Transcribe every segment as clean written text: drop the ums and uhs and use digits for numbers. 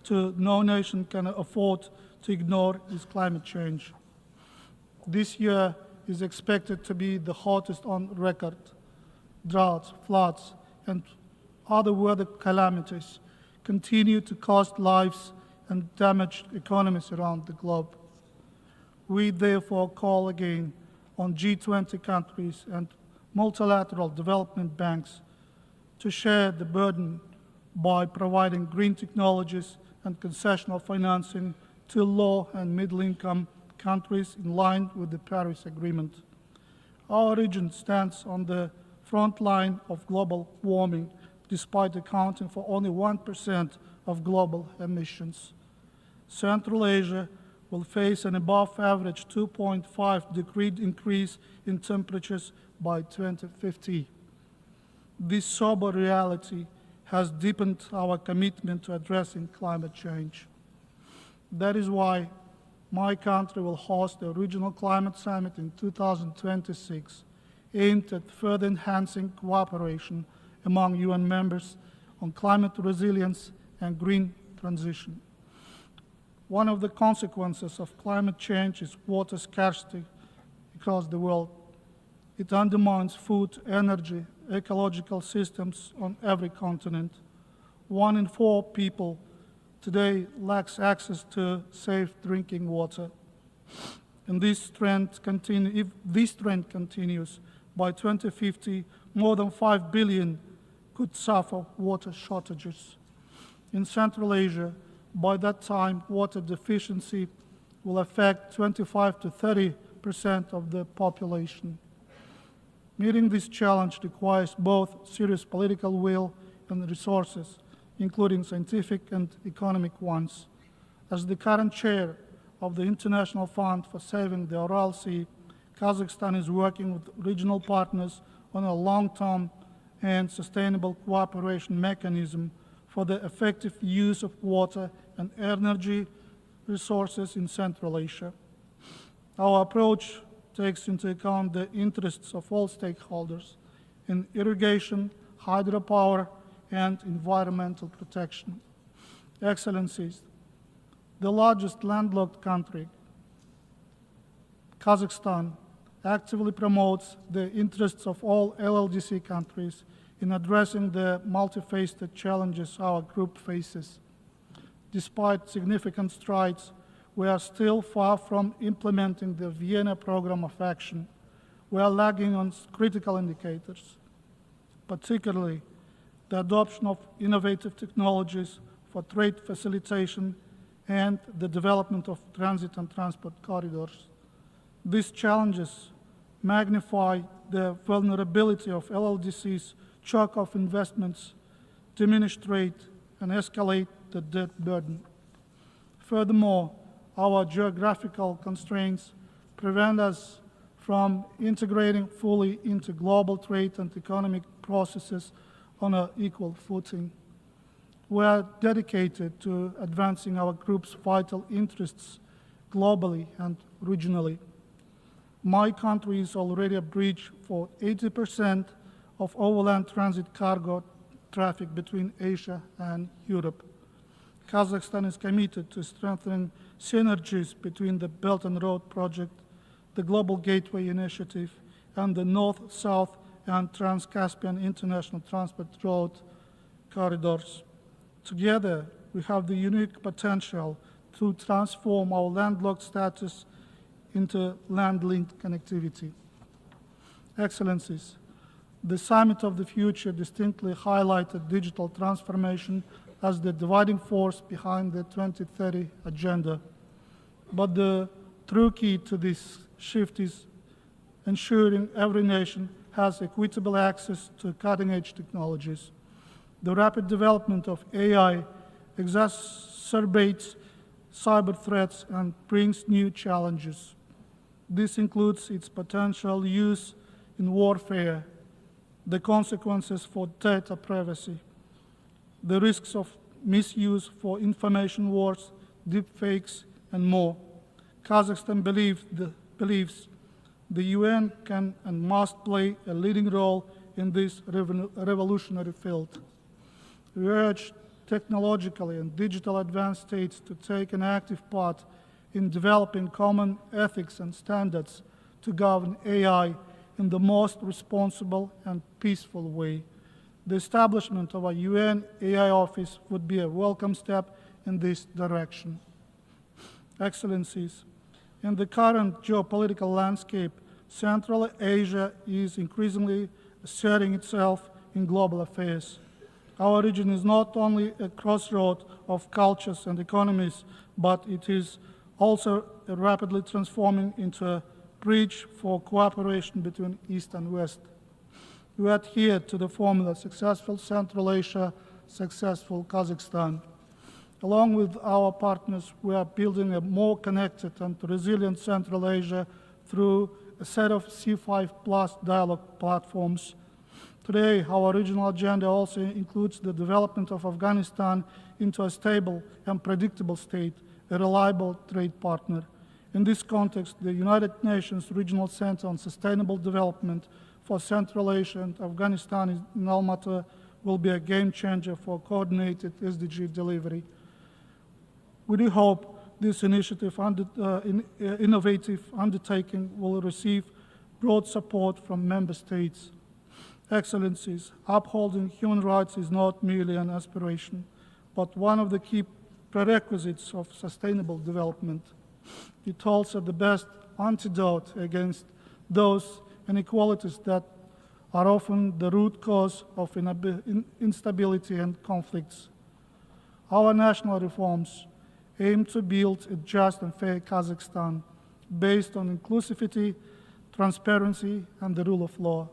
No nation can afford to ignore is climate change. This year is expected to be the hottest on record. Droughts, floods, and other weather calamities continue to cost lives and damage economies around the globe. We therefore call again on G20 countries and multilateral development banks to share the burden by providing green technologies and concessional financing to low and middle-income countries in line with the Paris Agreement. Our region stands on the front line of global warming, despite accounting for only 1% of global emissions. Central Asia will face an above-average 2.5-degree increase in temperatures by 2050. This sober reality has deepened our commitment to addressing climate change. That is why my country will host the Regional Climate Summit in 2026, aimed at further enhancing cooperation among UN members on climate resilience and green transition. One of the consequences of climate change is water scarcity across the world. It undermines food, energy, ecological systems on every continent. 1 in 4 people today lacks access to safe drinking water. And if this trend continues, by 2050, more than 5 billion could suffer water shortages. In Central Asia, by that time, water deficiency will affect 25 to 30% of the population. Meeting this challenge requires both serious political will and resources, including scientific and economic ones. As the current chair of the International Fund for Saving the Aral Sea, Kazakhstan is working with regional partners on a long-term and sustainable cooperation mechanism for the effective use of water and energy resources in Central Asia. Our approach takes into account the interests of all stakeholders in irrigation, hydropower, and environmental protection. Excellencies, the largest landlocked country, Kazakhstan, actively promotes the interests of all LLDC countries in addressing the multifaceted challenges our group faces. Despite significant strides, we are still far from implementing the Vienna Programme of Action. We are lagging on critical indicators, particularly the adoption of innovative technologies for trade facilitation and the development of transit and transport corridors. These challenges magnify the vulnerability of LLDC's choke of investments, diminish trade, and escalate the debt burden. Furthermore, our geographical constraints prevent us from integrating fully into global trade and economic processes on an equal footing. We are dedicated to advancing our group's vital interests globally and regionally. My country is already a bridge for 80% of overland transit cargo traffic between Asia and Europe. Kazakhstan is committed to strengthening synergies between the Belt and Road Project, the Global Gateway Initiative, and the North-South and Trans-Caspian International Transport Road corridors. Together, we have the unique potential to transform our landlocked status into land-linked connectivity. Excellencies, the Summit of the Future distinctly highlighted digital transformation as the dividing force behind the 2030 agenda. But the true key to this shift is ensuring every nation has equitable access to cutting-edge technologies. The rapid development of AI exacerbates cyber threats and brings new challenges. This includes its potential use in warfare, the consequences for data privacy, the risks of misuse for information wars, deepfakes, and more. Kazakhstan believes the UN can and must play a leading role in this revolutionary field. We urge technologically and digital advanced states to take an active part in developing common ethics and standards to govern AI in the most responsible and peaceful way. The establishment of a UN AI office would be a welcome step in this direction. Excellencies, in the current geopolitical landscape, Central Asia is increasingly asserting itself in global affairs. Our region is not only a crossroad of cultures and economies, but it is also rapidly transforming into a bridge for cooperation between East and West. We adhere to the formula successful Central Asia, successful Kazakhstan. Along with our partners, we are building a more connected and resilient Central Asia through a set of C5+ dialogue platforms. Today, our regional agenda also includes the development of Afghanistan into a stable and predictable state, a reliable trade partner. In this context, the United Nations Regional Center on Sustainable Development for Central Asia and Afghanistan in Almaty will be a game changer for coordinated SDG delivery. We do hope this innovative undertaking will receive broad support from member states. Excellencies, upholding human rights is not merely an aspiration, but one of the key prerequisites of sustainable development. It's also the best antidote against those inequalities that are often the root cause of instability and conflicts. Our national reforms aim to build a just and fair Kazakhstan based on inclusivity, transparency, and the rule of law.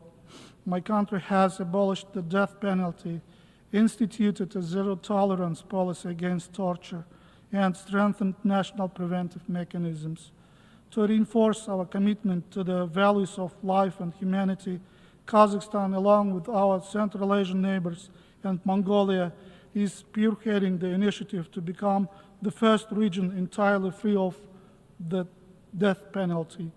My country has abolished the death penalty, instituted a zero-tolerance policy against torture, and strengthened national preventive mechanisms. To reinforce our commitment to the values of life and humanity, Kazakhstan, along with our Central Asian neighbors and Mongolia, is spearheading the initiative to become the first region entirely free of the death penalty.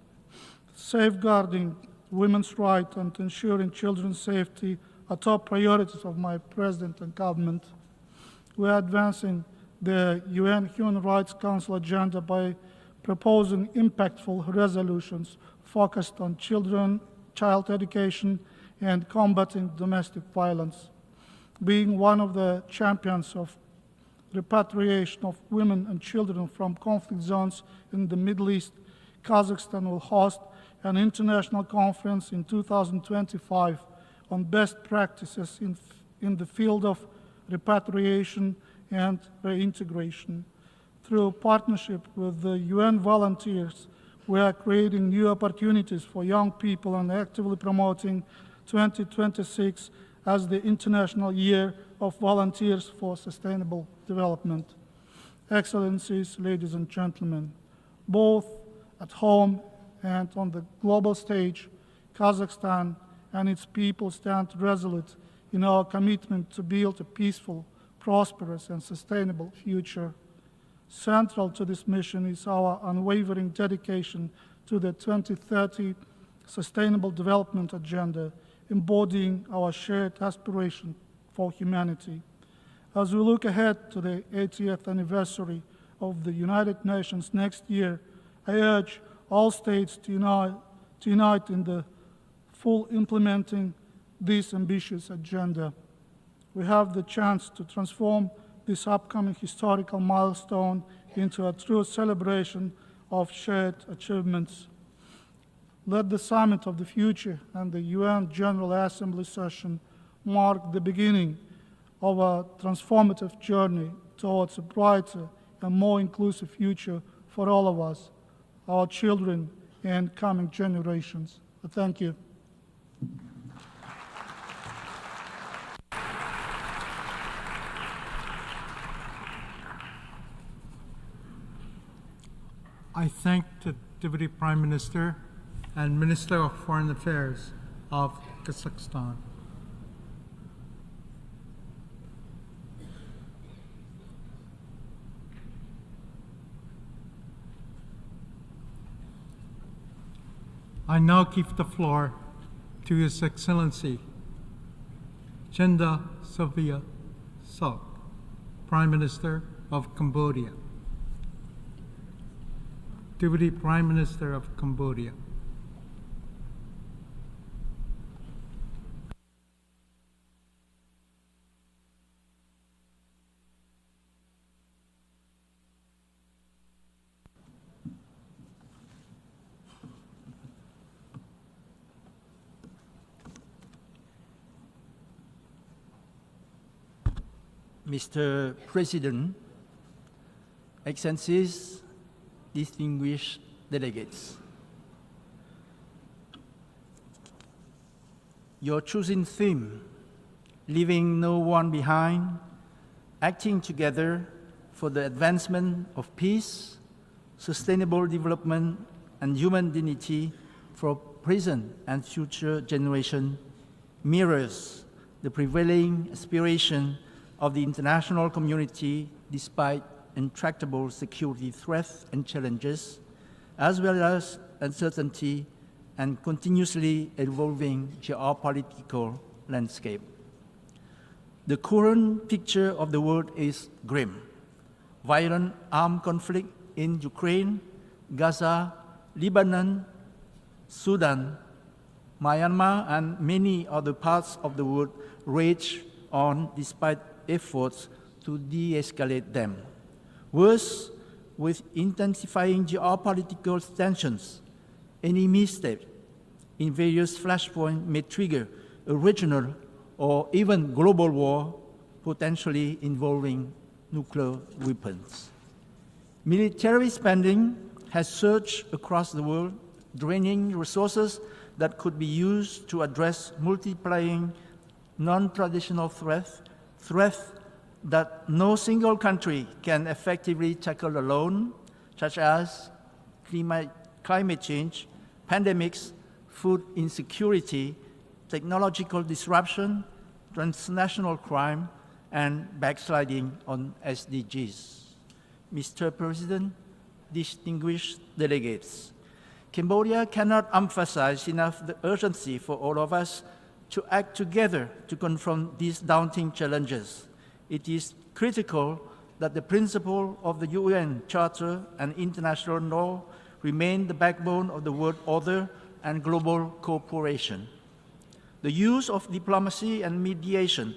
Safeguarding women's rights and ensuring children's safety are top priorities of my president and government. We are advancing the UN Human Rights Council agenda by proposing impactful resolutions focused on child education and combating domestic violence. Being one of the champions of repatriation of women and children from conflict zones in the Middle East, Kazakhstan will host an international conference in 2025 on best practices in the field of repatriation and reintegration. Through partnership with the UN volunteers, we are creating new opportunities for young people and actively promoting 2026 as the International Year of Volunteers for Sustainable Development. Excellencies, ladies and gentlemen, both at home and on the global stage, Kazakhstan and its people stand resolute in our commitment to build a peaceful, prosperous, and sustainable future. Central to this mission is our unwavering dedication to the 2030 Sustainable Development Agenda, embodying our shared aspiration for humanity. As we look ahead to the 80th anniversary of the United Nations next year, I urge all states to unite in the full implementing this ambitious agenda. We have the chance to transform this upcoming historical milestone into a true celebration of shared achievements. Let the Summit of the Future and the UN General Assembly session mark the beginning of a transformative journey towards a brighter and more inclusive future for all of us, our children, and coming generations. Thank you. I thank the Deputy Prime Minister and Minister of Foreign Affairs of Kazakhstan. I now give the floor to His Excellency Jenda Sylvia Sok, Prime Minister of Cambodia. Deputy Prime Minister of Cambodia. Mr. President, Excellencies, distinguished delegates. Your chosen theme, leaving no one behind, acting together for the advancement of peace, sustainable development, and human dignity for present and future generations, mirrors the prevailing aspiration of the international community despite intractable security threats and challenges, as well as uncertainty and continuously evolving geopolitical landscape. The current picture of the world is grim. Violent armed conflict in Ukraine, Gaza, Lebanon, Sudan, Myanmar, and many other parts of the world rage on despite efforts to de-escalate them. Worse, with intensifying geopolitical tensions, any misstep in various flashpoints may trigger a regional or even global war, potentially involving nuclear weapons. Military spending has surged across the world, draining resources that could be used to address multiplying non-traditional threats that no single country can effectively tackle alone, such as climate change, pandemics, food insecurity, technological disruption, transnational crime, and backsliding on SDGs. Mr. President, distinguished delegates, Cambodia cannot emphasize enough the urgency for all of us to act together to confront these daunting challenges. It is critical that the principle of the UN Charter and international law remain the backbone of the world order and global cooperation. The use of diplomacy and mediation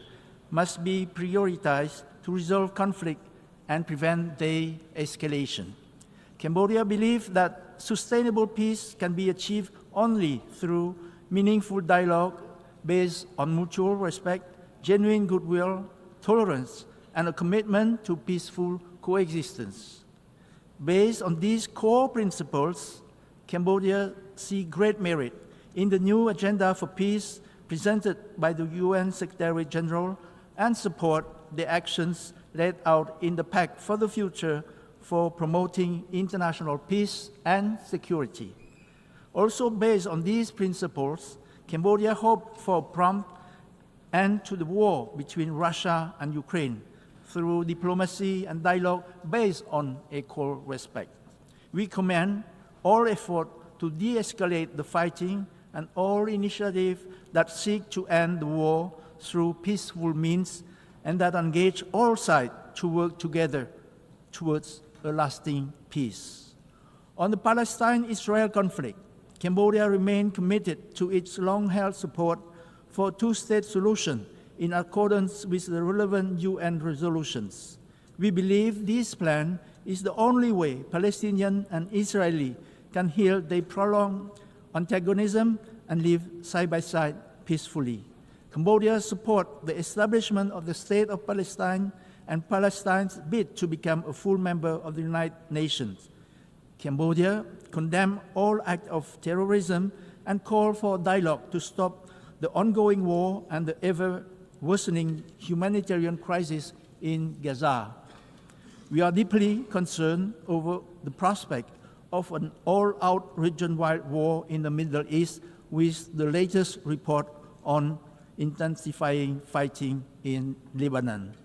must be prioritized to resolve conflict and prevent de-escalation. Cambodia believes that sustainable peace can be achieved only through meaningful dialogue based on mutual respect, genuine goodwill, tolerance, and a commitment to peaceful coexistence. Based on these core principles, Cambodia sees great merit in the new agenda for peace presented by the UN Secretary General and support the actions laid out in the Pact for the Future for promoting international peace and security. Also based on these principles, Cambodia hoped for a prompt end to the war between Russia and Ukraine through diplomacy and dialogue based on equal respect. We commend all effort to de-escalate the fighting and all initiatives that seek to end the war through peaceful means and that engage all sides to work together towards a lasting peace. On the Palestine-Israel conflict, Cambodia remains committed to its long-held support for a two-state solution in accordance with the relevant UN resolutions. We believe this plan is the only way Palestinian and Israeli can heal their prolonged antagonism and live side by side peacefully. Cambodia supports the establishment of the State of Palestine and Palestine's bid to become a full member of the United Nations. Cambodia condemns all acts of terrorism and calls for dialogue to stop the ongoing war and the ever-worsening humanitarian crisis in Gaza. We are deeply concerned over the prospect of an all-out region-wide war in the Middle East with the latest report on intensifying fighting in Lebanon.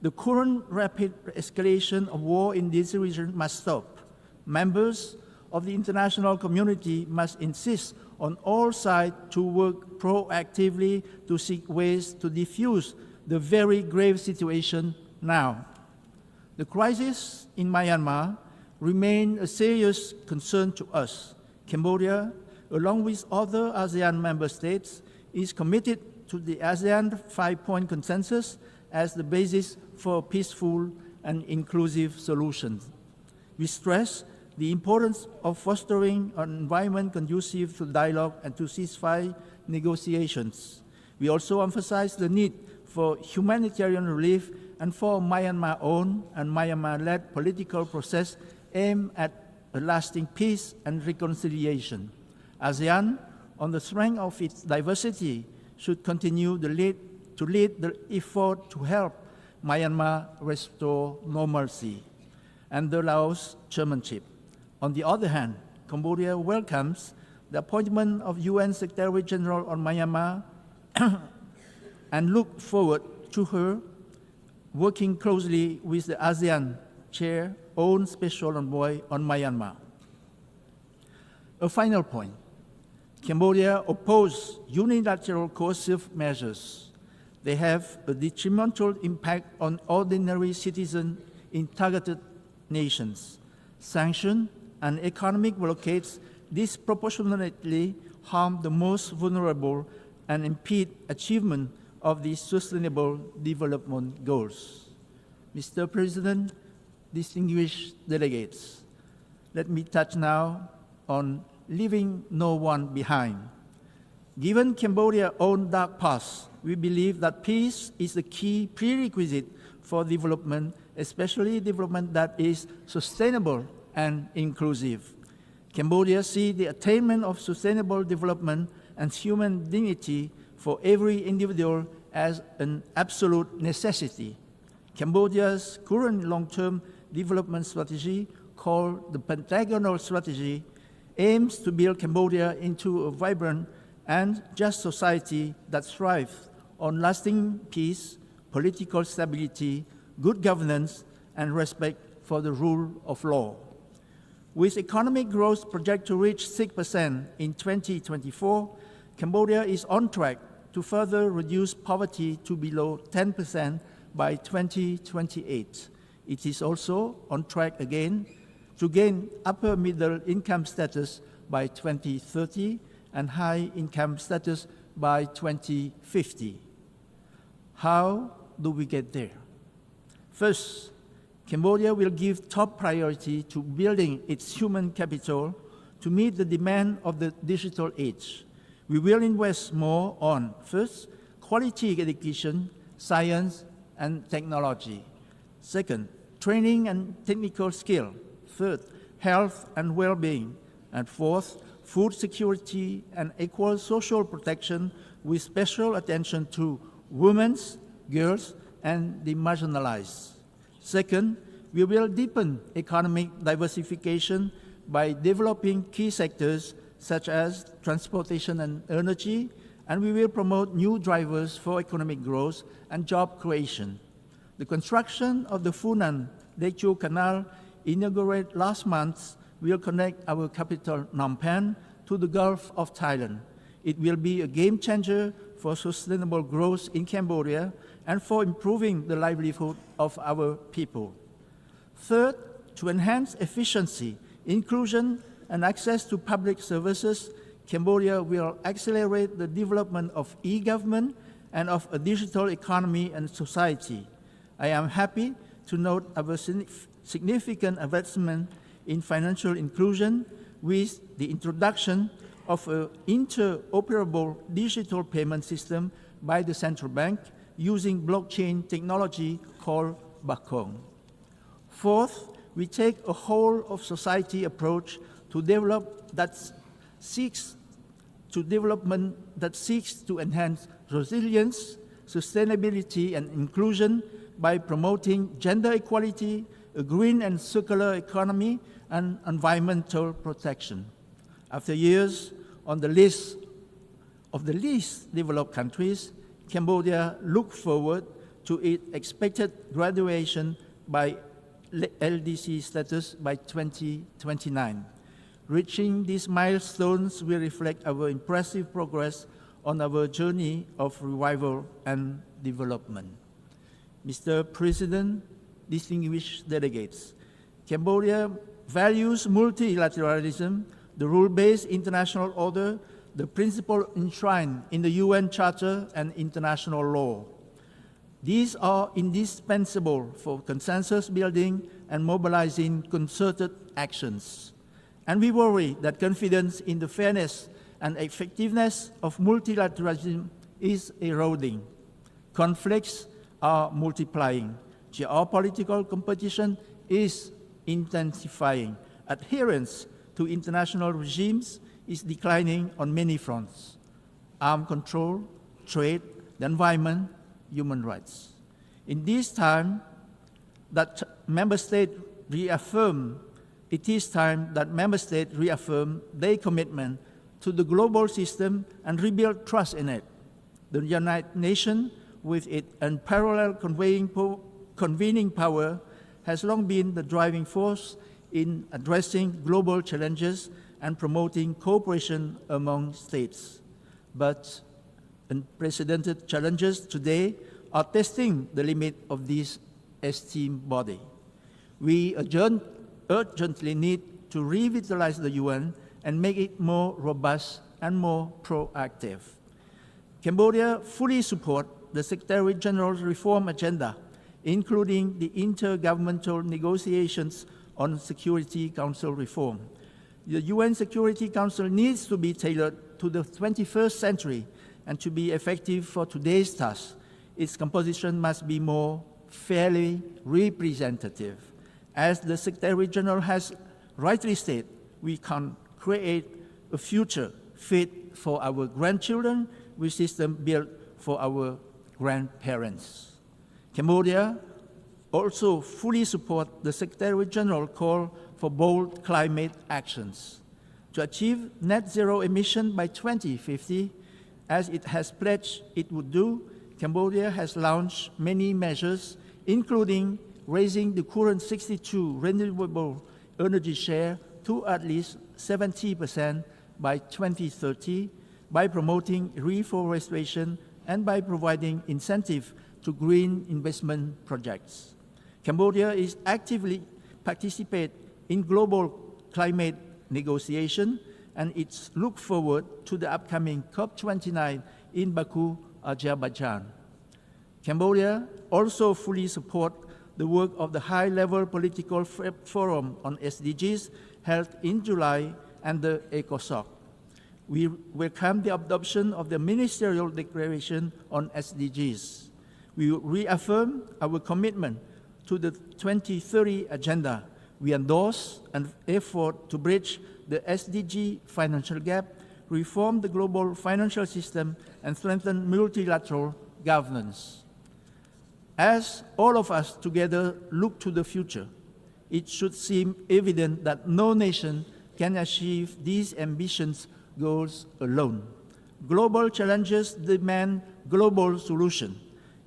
The current rapid escalation of war in this region must stop. Members of the international community must insist on all sides to work proactively to seek ways to defuse the very grave situation now. The crisis in Myanmar remains a serious concern to us. Cambodia, along with other ASEAN member states, is committed to the ASEAN 5-point consensus as the basis for peaceful and inclusive solutions. We stress the importance of fostering an environment conducive to dialogue and to ceasefire negotiations. We also emphasize the need for humanitarian relief and for Myanmar-owned and Myanmar-led political process aimed at a lasting peace and reconciliation. ASEAN, on the strength of its diversity, should continue to lead the effort to help Myanmar restore normalcy and the Laos chairmanship. On the other hand, Cambodia welcomes the appointment of UN Secretary General on Myanmar and look forward to her working closely with the ASEAN Chair, own Special Envoy on Myanmar. A final point. Cambodia opposes unilateral coercive measures. They have a detrimental impact on ordinary citizens in targeted nations. Sanctions and economic blockades disproportionately harm the most vulnerable and impede achievement of the Sustainable Development Goals. Mr. President, distinguished delegates, let me touch now on leaving no one behind. Given Cambodia's own dark past, we believe that peace is the key prerequisite for development, especially development that is sustainable and inclusive. Cambodia sees the attainment of sustainable development and human dignity for every individual as an absolute necessity. Cambodia's current long-term development strategy, called the Pentagonal Strategy, aims to build Cambodia into a vibrant and just society that thrives on lasting peace, political stability, good governance, and respect for the rule of law. With economic growth projected to reach 6% in 2024, Cambodia is on track to further reduce poverty to below 10% by 2028. It is also on track again to gain upper middle income status by 2030 and high income status by 2050. How do we get there? First, Cambodia will give top priority to building its human capital to meet the demand of the digital age. We will invest more on, first, quality education, science, and technology. Second, training and technical skill. Third, health and well-being. And fourth, food security and equal social protection with special attention to women, girls, and the marginalized. Second, we will deepen economic diversification by developing key sectors such as transportation and energy, and we will promote new drivers for economic growth and job creation. The construction of the Funan Techo Canal, inaugurated last month, will connect our capital Phnom Penh to the Gulf of Thailand. It will be a game changer for sustainable growth in Cambodia and for improving the livelihood of our people. Third, to enhance efficiency, inclusion, and access to public services, Cambodia will accelerate the development of e-government and of a digital economy and society. I am happy to note our significant advancement in financial inclusion with the introduction of an interoperable digital payment system by the central bank using blockchain technology called Bakong. Fourth, we take a whole of society approach to development that seeks to enhance resilience, sustainability, and inclusion by promoting gender equality, a green and circular economy, and environmental protection. After years on the list of the least developed countries, Cambodia looks forward to its expected graduation by LDC status by 2029. Reaching these milestones will reflect our impressive progress on our journey of revival and development. Mr. President, distinguished delegates. Cambodia values multilateralism, the rule-based international order, the principle enshrined in the UN Charter and international law. These are indispensable for consensus building and mobilizing concerted actions. And we worry that confidence in the fairness and effectiveness of multilateralism is eroding. Conflicts are multiplying. Geopolitical competition is intensifying. Adherence to international regimes is declining on many fronts: arms control, trade, the environment, human rights. In this time, it is time that member states reaffirm their commitment to the global system and rebuild trust in it. The United Nations, with its unparalleled convening power, has long been the driving force in addressing global challenges and promoting cooperation among states. But unprecedented challenges today are testing the limit of this esteemed body. We urgently need to revitalize the UN and make it more robust and more proactive. Cambodia fully supports the Secretary General's reform agenda, including the intergovernmental negotiations on Security Council reform. The UN Security Council needs to be tailored to the 21st century, and to be effective for today's task, its composition must be more fairly representative. As the Secretary General has rightly stated, we can create a future fit for our grandchildren with systems built for our grandparents. Cambodia also fully supports the Secretary General call for bold climate actions. To achieve net zero emission by 2050, as it has pledged it would do, Cambodia has launched many measures, including raising the current 62 renewable energy share to at least 70% by 2030, by promoting reforestation and by providing incentive to green investment projects. Cambodia is actively participate in global climate negotiation, and it's look forward to the upcoming COP29 in Baku, Azerbaijan. Cambodia also fully support the work of the high-level political forum on SDGs held in July and the ECOSOC. We welcome the adoption of the Ministerial Declaration on SDGs. We reaffirm our commitment to the 2030 Agenda. We endorse an effort to bridge the SDG financial gap, reform the global financial system, and strengthen multilateral governance. As all of us together look to the future, it should seem evident that no nation can achieve these ambitious goals alone. Global challenges demand global solutions.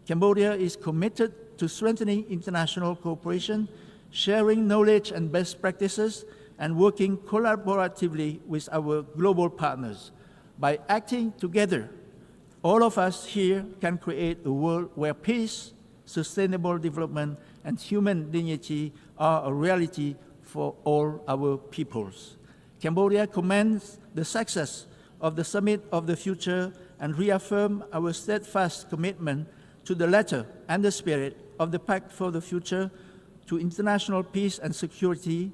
Cambodia is committed to strengthening international cooperation, sharing knowledge and best practices, and working collaboratively with our global partners. By acting together, all of us here can create a world where peace, sustainable development, and human dignity are a reality for all our peoples. Cambodia commends the success of the Summit of the Future and reaffirm our steadfast commitment to the letter and the spirit of the Pact for the Future, to international peace and security,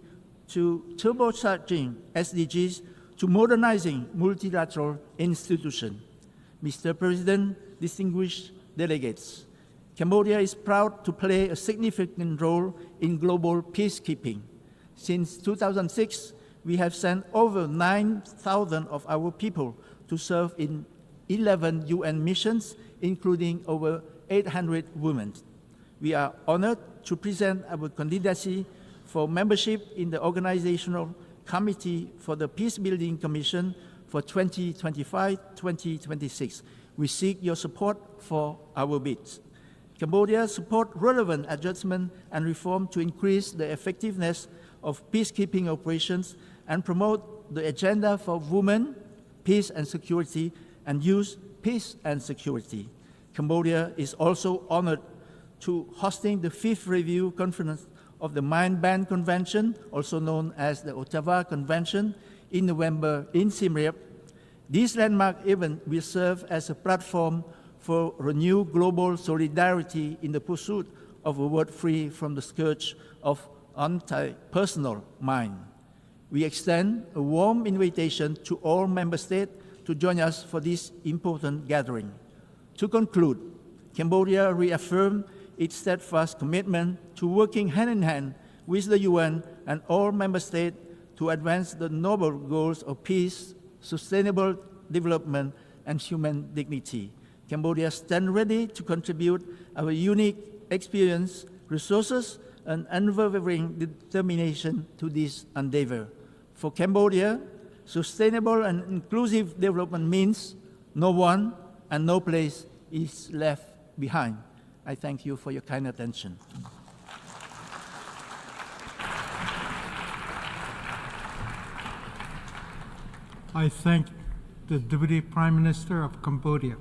to turbocharging SDGs, to modernizing multilateral institutions. Mr. President, distinguished delegates, Cambodia is proud to play a significant role in global peacekeeping. Since 2006, we have sent over 9,000 of our people to serve in 11 UN missions, including over 800 women. We are honored to present our candidacy for membership in the Organizational Committee for the Peacebuilding Commission for 2025-2026. We seek your support for our bids. Cambodia supports relevant adjustment and reform to increase the effectiveness of peacekeeping operations and promote the agenda for women, peace and security, and youth, peace and security. Cambodia is also honored to hosting the 5th review conference of the Mine Ban Convention, also known as the Ottawa Convention, in November in Siem Reap. This landmark event will serve as a platform for renewed global solidarity in the pursuit of a world free from the scourge of anti-personal mine. We extend a warm invitation to all member states to join us for this important gathering. To conclude, Cambodia reaffirmed its steadfast commitment to working hand in hand with the UN and all member states to advance the noble goals of peace, sustainable development, and human dignity. Cambodia stands ready to contribute our unique experience, resources, and unwavering determination to this endeavor. For Cambodia, sustainable and inclusive development means no one and no place is left behind. I thank you for your kind attention. I thank the Deputy Prime Minister of Cambodia.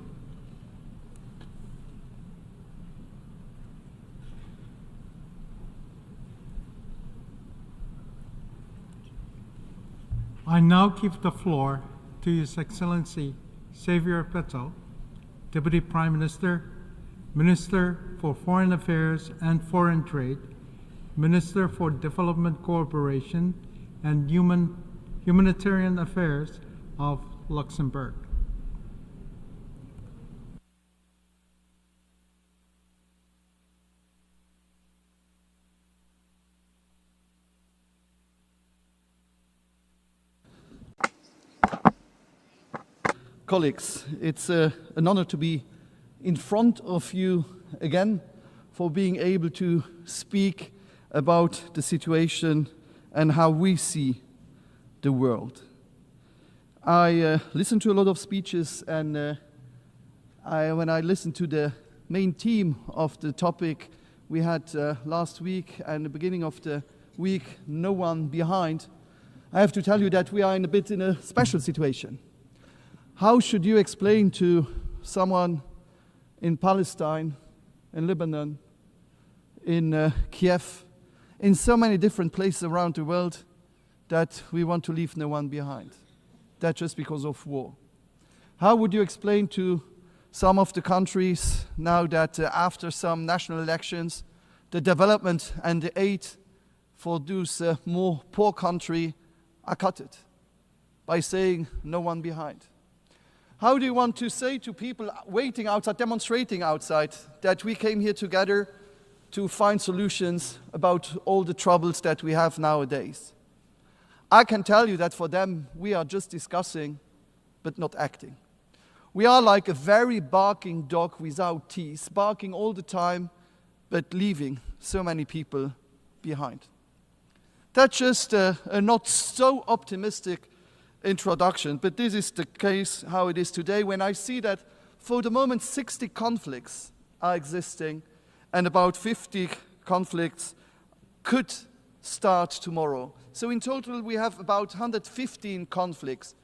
I now give the floor to His Excellency Xavier Bettel, Deputy Prime Minister, Minister for Foreign Affairs and Foreign Trade, Minister for Development Cooperation and Humanitarian Affairs of Luxembourg. Colleagues, it's an honor to be in front of you again, for being able to speak about the situation and how we see the world. I listened to a lot of speeches, and when I listened to the main theme of the topic we had last week and the beginning of the week, no one behind, I have to tell you that we are in a special situation. How should you explain to someone in Palestine, in Lebanon, in Kiev, in so many different places around the world, that we want to leave no one behind? That just because of war. How would you explain to some of the countries now that after some national elections, the development and the aid for those more poor countries are cut by saying no one behind? How do you want to say to people waiting outside, demonstrating outside, that we came here together to find solutions about all the troubles that we have nowadays? I can tell you that for them, we are just discussing, but not acting. We are like a very barking dog without teeth, barking all the time, but leaving so many people behind. That's just a not so optimistic introduction, but this is the case how it is today, when I see that for the moment 60 conflicts are existing and about 50 conflicts could start tomorrow. So in total we have about 115 conflicts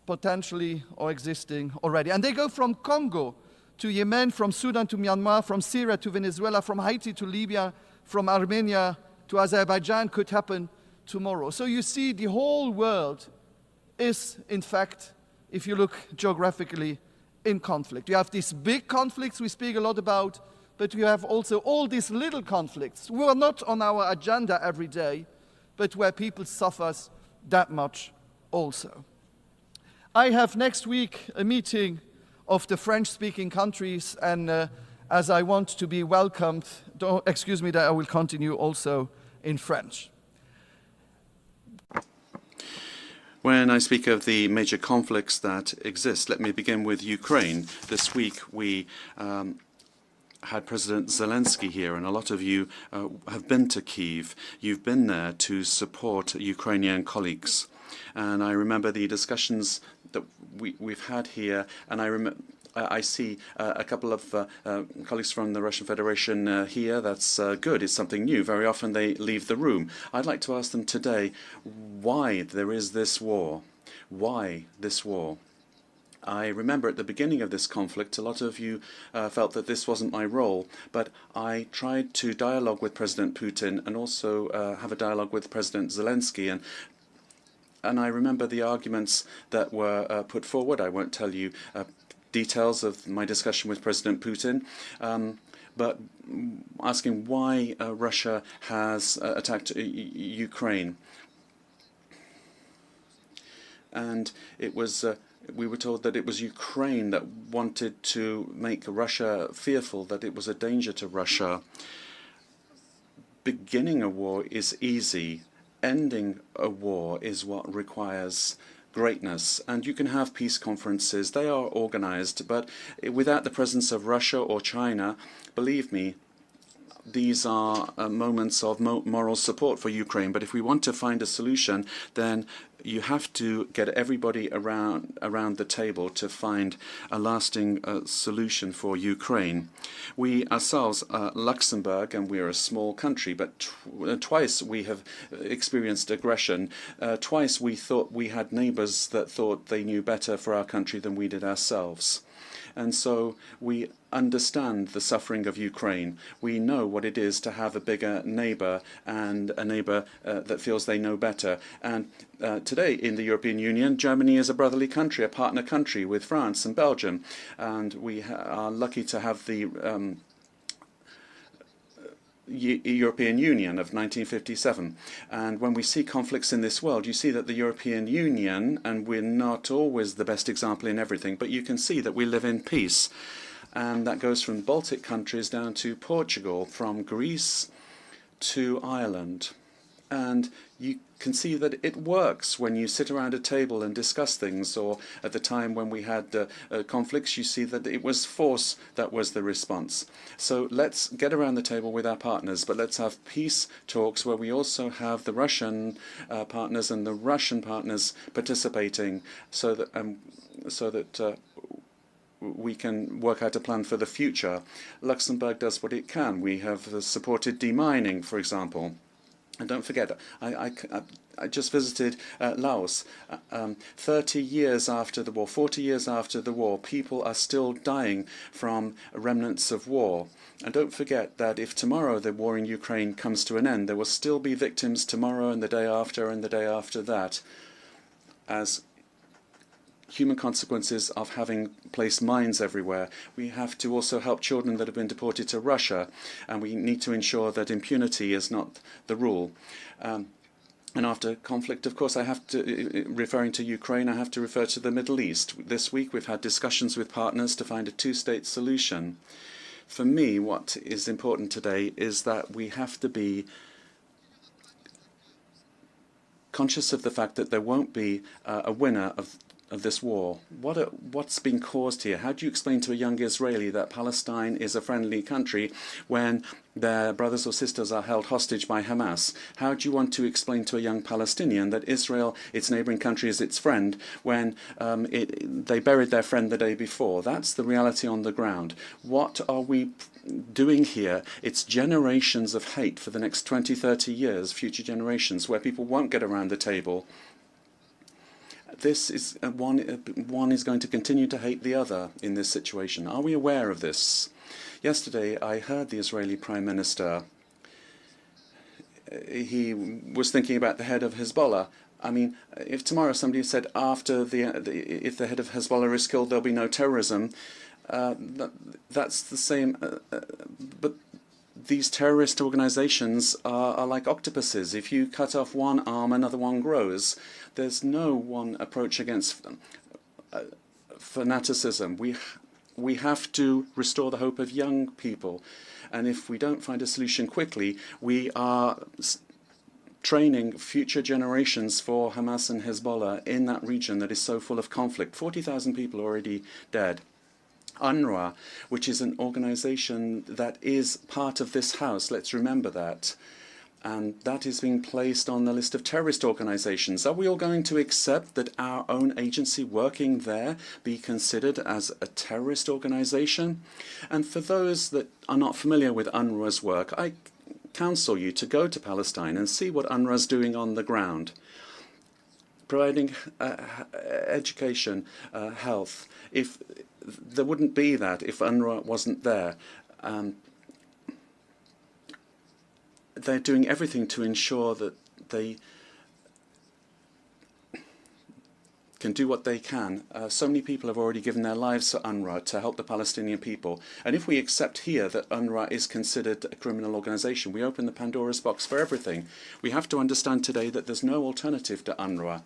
potentially or existing already. And they go from Congo to Yemen, from Sudan to Myanmar, from Syria to Venezuela, from Haiti to Libya, from Armenia to Azerbaijan could happen tomorrow. So you see, the whole world is, in fact, if you look geographically, in conflict. You have these big conflicts we speak a lot about, but you have also all these little conflicts who are not on our agenda every day, but where people suffer that much also. I have next week a meeting of the French-speaking countries, and as I want to be welcomed, excuse me that I will continue also in French. When I speak of the major conflicts that exist, let me begin with Ukraine. This week we had President Zelensky here, and a lot of you have been to Kyiv. You've been there to support Ukrainian colleagues. And I remember the discussions that we've had here, and I see a couple of colleagues from the Russian Federation here. That's good. It's something new. Very often they leave the room. I'd like to ask them today why there is this war. Why this war? I remember at the beginning of this conflict, a lot of you felt that this wasn't my role, but I tried to dialogue with President Putin and also have a dialogue with President Zelensky. And I remember the arguments that were put forward. I won't tell you details of my discussion with President Putin, but asking why Russia has attacked Ukraine. And it was we were told that it was Ukraine that wanted to make Russia fearful, that it was a danger to Russia. Beginning a war is easy. Ending a war is what requires greatness. And you can have peace conferences. They are organized, but without the presence of Russia or China, believe me, these are moments of moral support for Ukraine. But if we want to find a solution, then you have to get everybody around the table to find a lasting solution for Ukraine. We ourselves are Luxembourg, and we're a small country, but twice we have experienced aggression. Twice we thought we had neighbors that thought they knew better for our country than we did ourselves. And so we understand the suffering of Ukraine. We know what it is to have a bigger neighbor and a neighbor that feels they know better. And today in the European Union, Germany is a brotherly country, a partner country with France and Belgium. And we are lucky to have the European Union of 1957. And when we see conflicts in this world, you see that the European Union, and we're not always the best example in everything, but you can see that we live in peace. And that goes from Baltic countries down to Portugal, from Greece to Ireland. And you can see that it works when you sit around a table and discuss things, or at the time when we had conflicts, you see that it was force that was the response. So let's get around the table with our partners, but let's have peace talks where we also have the Russian partners and the Russian partners participating, so that we can work out a plan for the future. Luxembourg does what it can. We have supported demining, for example. And don't forget, I just visited Laos. 30 years after the war, 40 years after the war, people are still dying from remnants of war. And don't forget that if tomorrow the war in Ukraine comes to an end, there will still be victims tomorrow and the day after and the day after that, as human consequences of having placed mines everywhere. We have to also help children that have been deported to Russia, and we need to ensure that impunity is not the rule. And after conflict, of course, I have to, referring to Ukraine, I have to refer to the Middle East. This week we've had discussions with partners to find a two-state solution. For me, what is important today is that we have to be conscious of the fact that there won't be a winner of this war. What's been caused here? How do you explain to a young Israeli that Palestine is a friendly country when their brothers or sisters are held hostage by Hamas? How do you want to explain to a young Palestinian that Israel, its neighboring country, is its friend when they buried their friend the day before? That's the reality on the ground. What are we doing here? It's generations of hate for the next 20, 30 years, future generations, where people won't get around the table. This is one is going to continue to hate the other in this situation. Are we aware of this? Yesterday, I heard the Israeli Prime Minister. He was thinking about the head of Hezbollah. I mean, if tomorrow somebody said if the head of Hezbollah is killed, there'll be no terrorism. That's the same. But these terrorist organizations are like octopuses. If you cut off one arm, another one grows. There's no one approach against fanaticism. We have to restore the hope of young people. And if we don't find a solution quickly, we are training future generations for Hamas and Hezbollah in that region that is so full of conflict. 40,000 people already dead. UNRWA, which is an organization that is part of this house, let's remember that. And that is being placed on the list of terrorist organizations. Are we all going to accept that our own agency working there be considered as a terrorist organization? And for those that are not familiar with UNRWA's work, I counsel you to go to Palestine and see what UNRWA is doing on the ground. providing education, health. If there wouldn't be that if UNRWA wasn't there. They're doing everything to ensure that they can do what they can. So many people have already given their lives to UNRWA to help the Palestinian people. And if we accept here that UNRWA is considered a criminal organization, we open the Pandora's box for everything. We have to understand today that there's no alternative to UNRWA.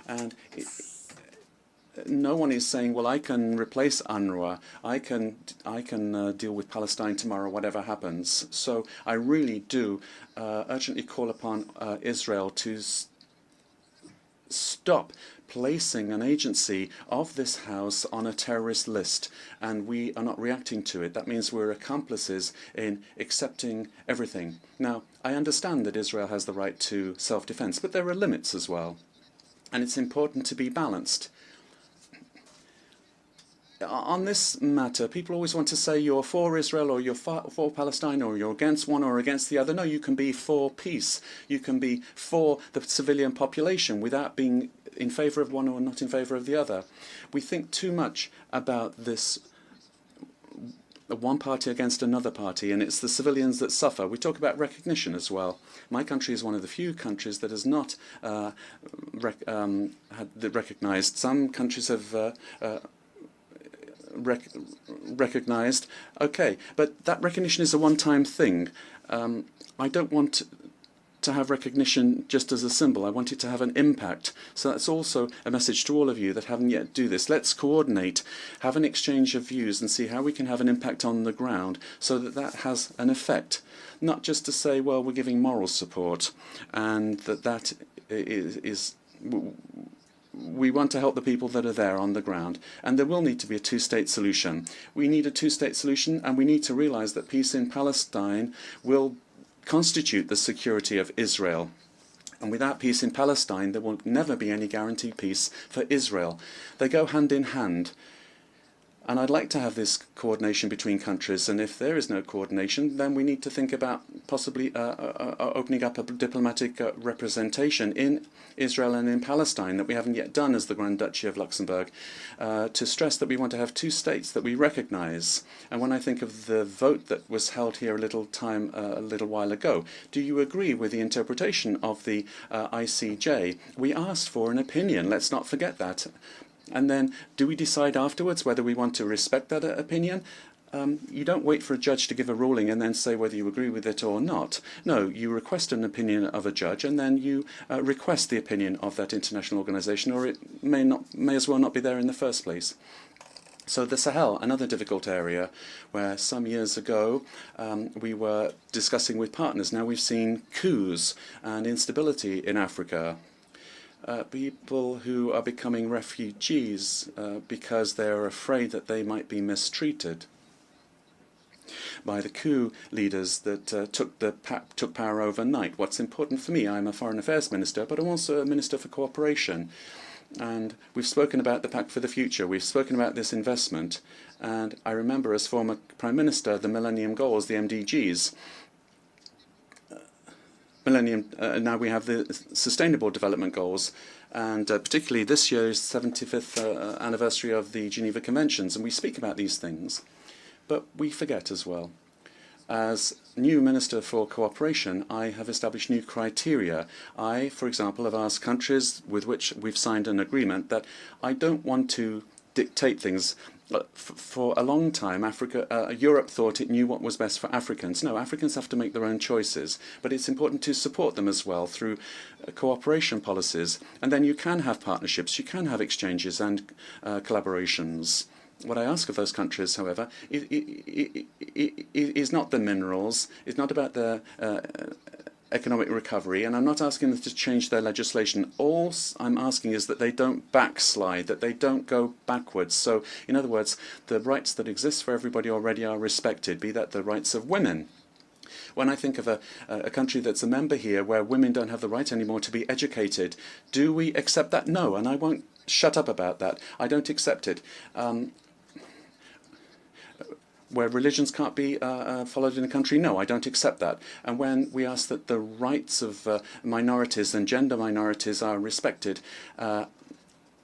And no one is saying, well, I can replace UNRWA, I can deal with Palestine tomorrow, whatever happens. So I really do urgently call upon Israel to stop placing an agency of this House on a terrorist list, and we are not reacting to it. That means we're accomplices in accepting everything. Now, I understand that Israel has the right to self-defense, but there are limits as well, and it's important to be balanced. On this matter, people always want to say you're for Israel or you're for Palestine or you're against one or against the other. No, you can be for peace. You can be for the civilian population without being in favor of one or not in favor of the other. We think too much about this one party against another party, and it's the civilians that suffer. We talk about recognition as well. My country is one of the few countries that has not recognized. Some countries have recognized. Okay, but that recognition is a one-time thing. I don't want to have recognition just as a symbol. I want it to have an impact. So that's also a message to all of you that haven't yet do this. Let's coordinate, have an exchange of views and see how we can have an impact on the ground so that that has an effect. Not just to say, well, we're giving moral support and that is we want to help the people that are there on the ground. And there will need to be a two-state solution. We need a two-state solution, and we need to realize that peace in Palestine will constitute the security of Israel. And without peace in Palestine, there will never be any guaranteed peace for Israel. They go hand in hand. And I'd like to have this coordination between countries, and if there is no coordination, then we need to think about possibly opening up a diplomatic representation in Israel and in Palestine that we haven't yet done as the Grand Duchy of Luxembourg, to stress that we want to have two states that we recognize. And when I think of the vote that was held here a little while ago, do you agree with the interpretation of the ICJ? We asked for an opinion, let's not forget that. And then, do we decide afterwards whether we want to respect that opinion? You don't wait for a judge to give a ruling and then say whether you agree with it or not. No, you request an opinion of a judge, and then you request the opinion of that international organization, or it may as well not be there in the first place. So the Sahel, another difficult area where some years ago we were discussing with partners. Now we've seen coups and instability in Africa. People who are becoming refugees because they're afraid that they might be mistreated by the coup leaders that took power overnight. What's important for me, I'm a foreign affairs minister, but I'm also a minister for cooperation. And we've spoken about the Pact for the Future. We've spoken about this investment. And I remember as former Prime Minister, the Millennium Goals, the MDGs. Now we have the Sustainable Development Goals, and particularly this year is the 75th anniversary of the Geneva Conventions, and we speak about these things, but we forget as well. As new Minister for Cooperation, I have established new criteria. I, for example, have asked countries with which we've signed an agreement that I don't want to dictate things. For a long time, Europe thought it knew what was best for Africans. No, Africans have to make their own choices, but it's important to support them as well through cooperation policies. And then you can have partnerships, you can have exchanges and collaborations. What I ask of those countries, however, is not the minerals, it's not about the economic recovery, and I'm not asking them to change their legislation. All I'm asking is that they don't backslide, that they don't go backwards. So, in other words, the rights that exist for everybody already are respected, be that the rights of women. When I think of a country that's a member here where women don't have the right anymore to be educated, do we accept that? No, and I won't shut up about that. I don't accept it. where religions can't be followed in a country? No, I don't accept that. And when we ask that the rights of minorities and gender minorities are respected,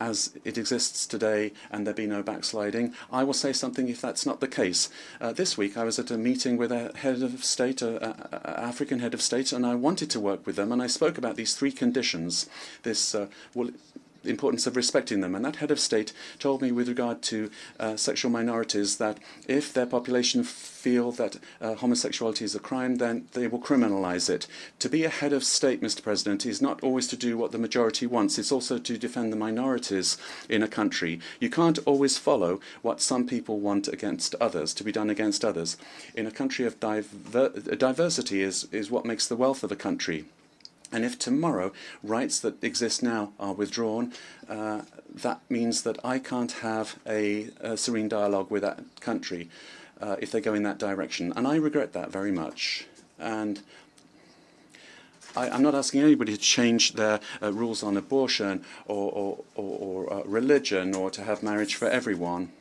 as it exists today, and there be no backsliding, I will say something if that's not the case. This week I was at a meeting with a head of state, an African head of state, and I wanted to work with them, and I spoke about these three conditions, this the importance of respecting them. And that head of state told me with regard to sexual minorities that if their population feel that homosexuality is a crime, then they will criminalize it. To be a head of state, Mr. President, is not always to do what the majority wants. It's also to defend the minorities in a country. You can't always follow what some people want against others, to be done against others. In a country of diversity is what makes the wealth of a country. And if tomorrow rights that exist now are withdrawn, that means that I can't have a serene dialogue with that country if they go in that direction. And I regret that very much. And I'm not asking anybody to change their rules on abortion or religion, or to have marriage for everyone,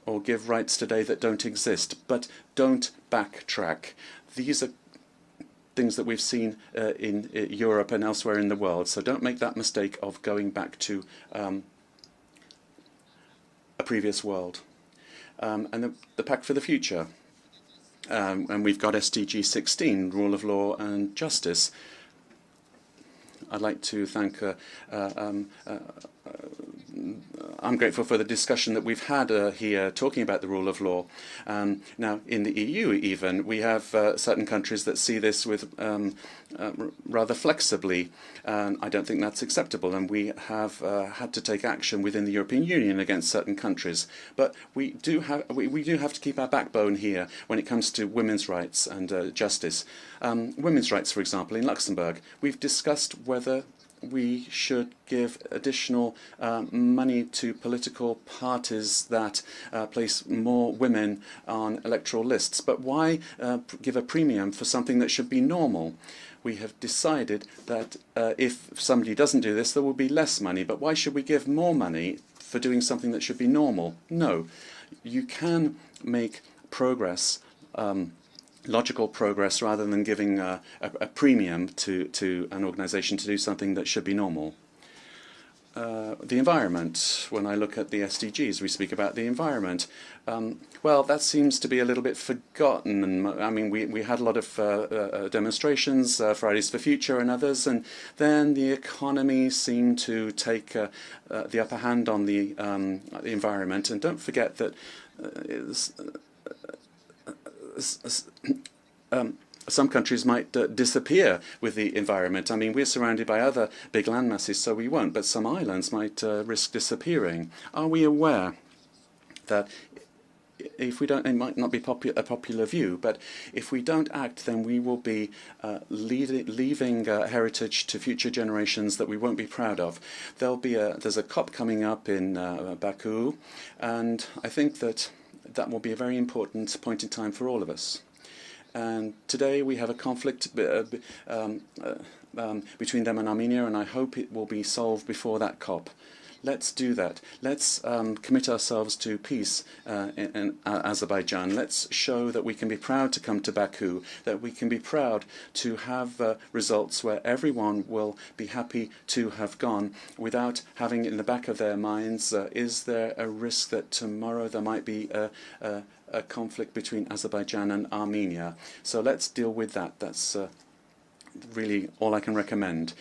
or give rights today that don't exist. But don't backtrack. These are things that we've seen in Europe and elsewhere in the world. So don't make that mistake of going back to a previous world. And the Pact for the Future. And we've got SDG 16, rule of law and justice. I'd like to thank I'm grateful for the discussion that we've had here talking about the rule of law. Now, in the EU even, we have certain countries that see this with rather flexibly. I don't think that's acceptable, and we have had to take action within the European Union against certain countries. But we do have to keep our backbone here when it comes to women's rights and justice. Women's rights, for example, in Luxembourg, we've discussed whether we should give additional money to political parties that place more women on electoral lists. But why give a premium for something that should be normal? We have decided that if somebody doesn't do this, there will be less money. But why should we give more money for doing something that should be normal? No. You can make progress, logical progress, rather than giving a premium to an organization to do something that should be normal. The environment, when I look at the SDGs, we speak about the environment. Well, that seems to be a little bit forgotten. And I mean, we had a lot of demonstrations, Fridays for Future and others, and then the economy seemed to take the upper hand on the environment. And don't forget that some countries might disappear with the environment. I mean, we're surrounded by other big land masses, so we won't, but some islands might risk disappearing. Are we aware that if we don't, it might not be a popular view, but if we don't act, then we will be leaving heritage to future generations that we won't be proud of. There's a COP coming up in Baku, and I think that will be a very important point in time for all of us. And today we have a conflict between them and Armenia, and I hope it will be solved before that COP. Let's do that. Let's commit ourselves to peace in Azerbaijan. Let's show that we can be proud to come to Baku, that we can be proud to have results where everyone will be happy to have gone without having in the back of their minds, is there a risk that tomorrow there might be a conflict between Azerbaijan and Armenia? So let's deal with that. That's really all I can recommend.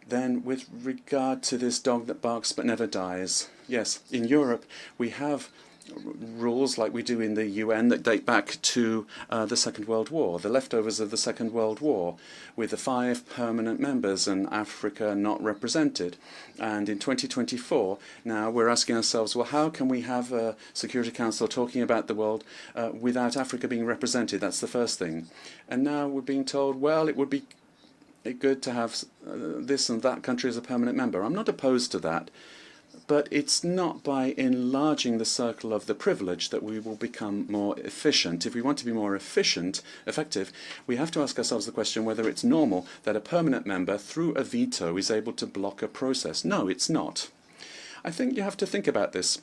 Then, with regard to this dog that barks but never dies, yes, in Europe we have rules like we do in the UN that date back to the Second World War, the leftovers of the Second World War, with the 5 permanent members and Africa not represented. And in 2024, now we're asking ourselves, well, how can we have a Security Council talking about the world without Africa being represented? That's the first thing. And now we're being told, well, it would be good to have this and that country as a permanent member. I'm not opposed to that, but it's not by enlarging the circle of the privilege that we will become more efficient. If we want to be more effective, we have to ask ourselves the question whether it's normal that a permanent member, through a veto, is able to block a process. No, it's not. I think you have to think about this.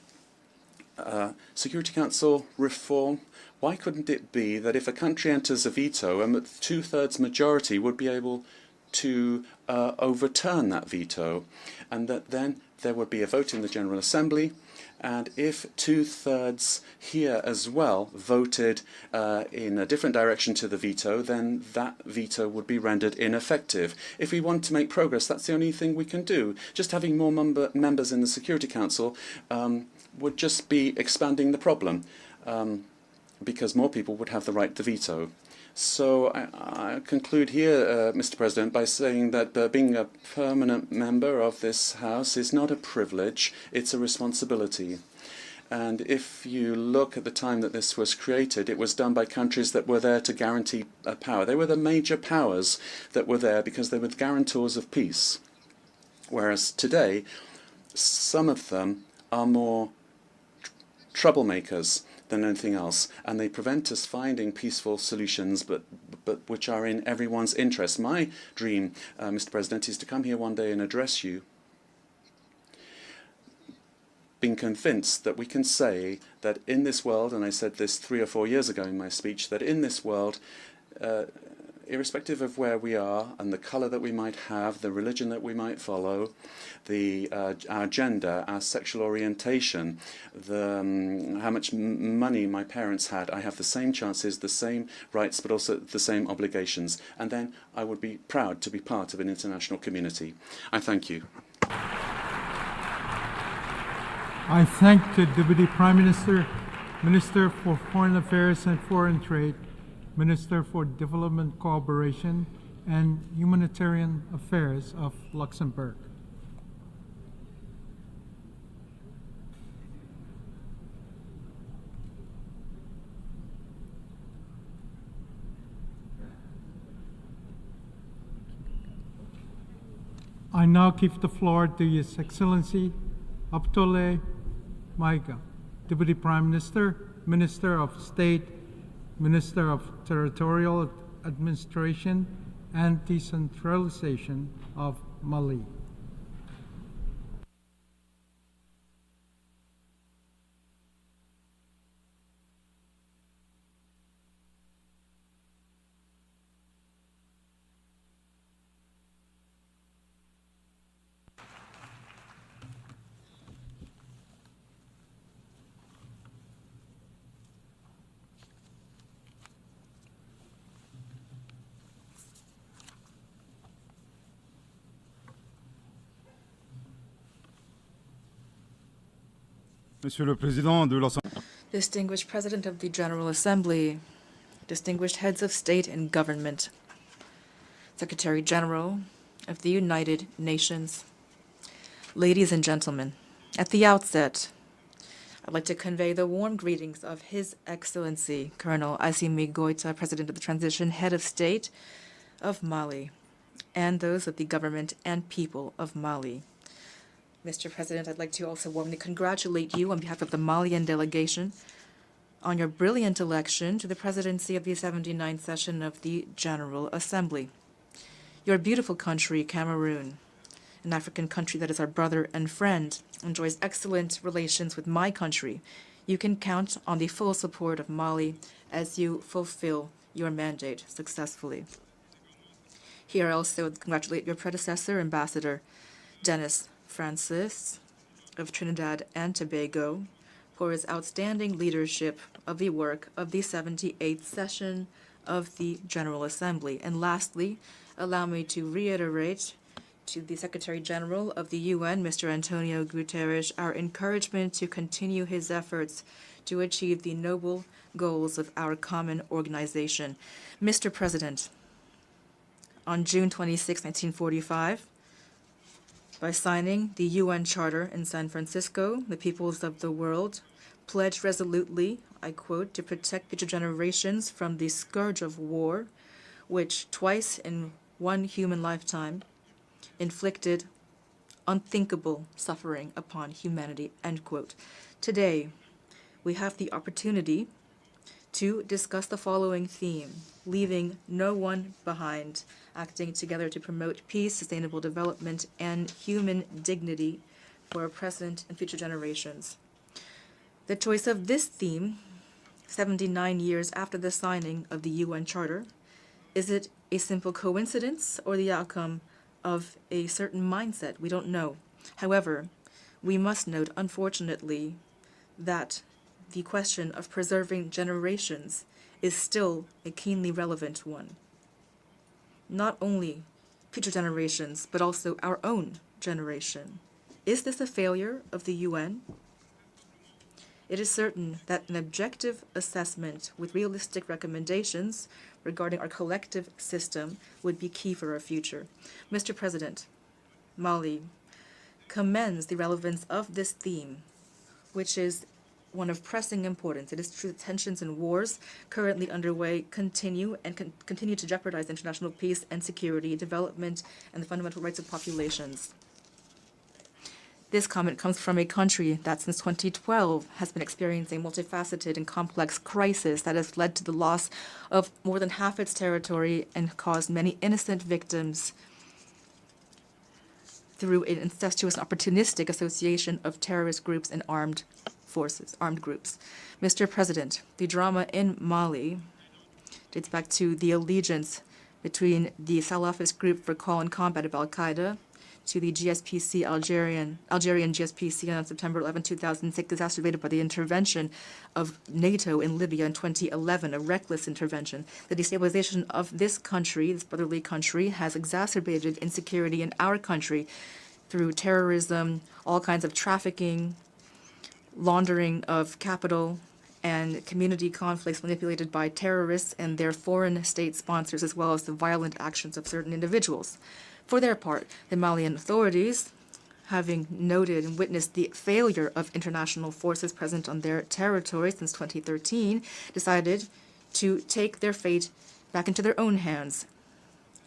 Security Council reform, why couldn't it be that if a country enters a veto, a two-thirds majority would be able to overturn that veto, and that then there would be a vote in the General Assembly, and if two-thirds here as well voted in a different direction to the veto, then that veto would be rendered ineffective. If we want to make progress, that's the only thing we can do. Just having more members in the Security Council would just be expanding the problem, because more people would have the right to veto. So I conclude here, Mr. President, by saying that being a permanent member of this House is not a privilege, it's a responsibility. And if you look at the time that this was created, it was done by countries that were there to guarantee power. They were the major powers that were there because they were the guarantors of peace. Whereas today, some of them are more troublemakers than anything else, and they prevent us finding peaceful solutions, but which are in everyone's interest. My dream, Mr. President, is to come here one day and address you, being convinced that we can say that in this world, and I said this 3 or 4 years ago in my speech, that in this world, irrespective of where we are and the colour that we might have, the religion that we might follow, our gender, our sexual orientation, how much money my parents had, I have the same chances, the same rights, but also the same obligations. And then I would be proud to be part of an international community. I thank you. I thank the Deputy Prime Minister, Minister for Foreign Affairs and Foreign Trade, Minister for Development Cooperation and Humanitarian Affairs of Luxembourg. I now give the floor to His Excellency Abdoulaye Maïga, Deputy Prime Minister, Minister of State, Minister of Territorial Administration and Decentralization of Mali. Monsieur le Président de l'Assemblée. Distinguished President of the General Assembly, distinguished heads of state and government, Secretary General of the United Nations, ladies and gentlemen, at the outset, I'd like to convey the warm greetings of His Excellency Colonel Assimi Goïta, President of the Transition, Head of State of Mali, and those of the government and people of Mali. Mr. President, I'd like to also warmly congratulate you on behalf of the Malian delegation on your brilliant election to the presidency of the 79th session of the General Assembly. Your beautiful country, Cameroon, an African country that is our brother and friend, enjoys excellent relations with my country. You can count on the full support of Mali as you fulfill your mandate successfully. Here I also congratulate your predecessor, Ambassador Dennis Francis of Trinidad and Tobago, for his outstanding leadership of the work of the 78th session of the General Assembly. And lastly, allow me to reiterate to the Secretary General of the UN, Mr. Antonio Guterres, our encouragement to continue his efforts to achieve the noble goals of our common organization. Mr. President, on June 26, 1945, by signing the UN Charter in San Francisco, the peoples of the world pledged resolutely, I quote, to protect future generations from the scourge of war, which twice in one human lifetime inflicted unthinkable suffering upon humanity, end quote. Today, we have the opportunity to discuss the following theme: leaving no one behind, acting together to promote peace, sustainable development, and human dignity for our present and future generations. The choice of this theme, 79 years after the signing of the UN Charter, is it a simple coincidence or the outcome of a certain mindset? We don't know. However, we must note, unfortunately, that the question of preserving generations is still a keenly relevant one. Not only future generations, but also our own generation. Is this a failure of the UN? It is certain that an objective assessment with realistic recommendations regarding our collective system would be key for our future. Mr. President, Mali commends the relevance of this theme, which is one of pressing importance. It is true that tensions and wars currently underway continue to jeopardize international peace and security, development, and the fundamental rights of populations. This comment comes from a country that since 2012 has been experiencing multifaceted and complex crisis that has led to the loss of more than half its territory and caused many innocent victims through an incestuous and opportunistic association of terrorist groups and armed groups. Mr. President, the drama in Mali dates back to the allegiance between the Salafist group for call and combat of Al-Qaeda to the GSPC, Algerian GSPC on September 11, 2006, exacerbated by the intervention of NATO in Libya in 2011, a reckless intervention. The destabilization of this country, this brotherly country, has exacerbated insecurity in our country through terrorism, all kinds of trafficking, laundering of capital, and community conflicts manipulated by terrorists and their foreign state sponsors, as well as the violent actions of certain individuals. For their part, the Malian authorities, having noted and witnessed the failure of international forces present on their territory since 2013, decided to take their fate back into their own hands.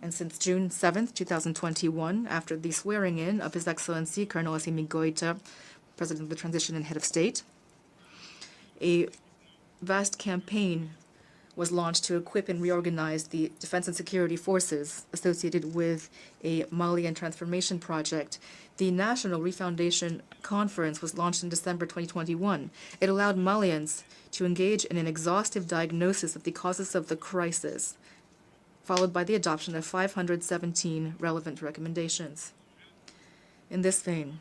And since June 7th, 2021, after the swearing-in of His Excellency Colonel Assimi Goïta, President of the Transition and Head of State, a vast campaign was launched to equip and reorganize the defense and security forces associated with a Malian transformation project. The National Refoundation Conference was launched in December 2021. It allowed Malians to engage in an exhaustive diagnosis of the causes of the crisis, followed by the adoption of 517 relevant recommendations. In this vein,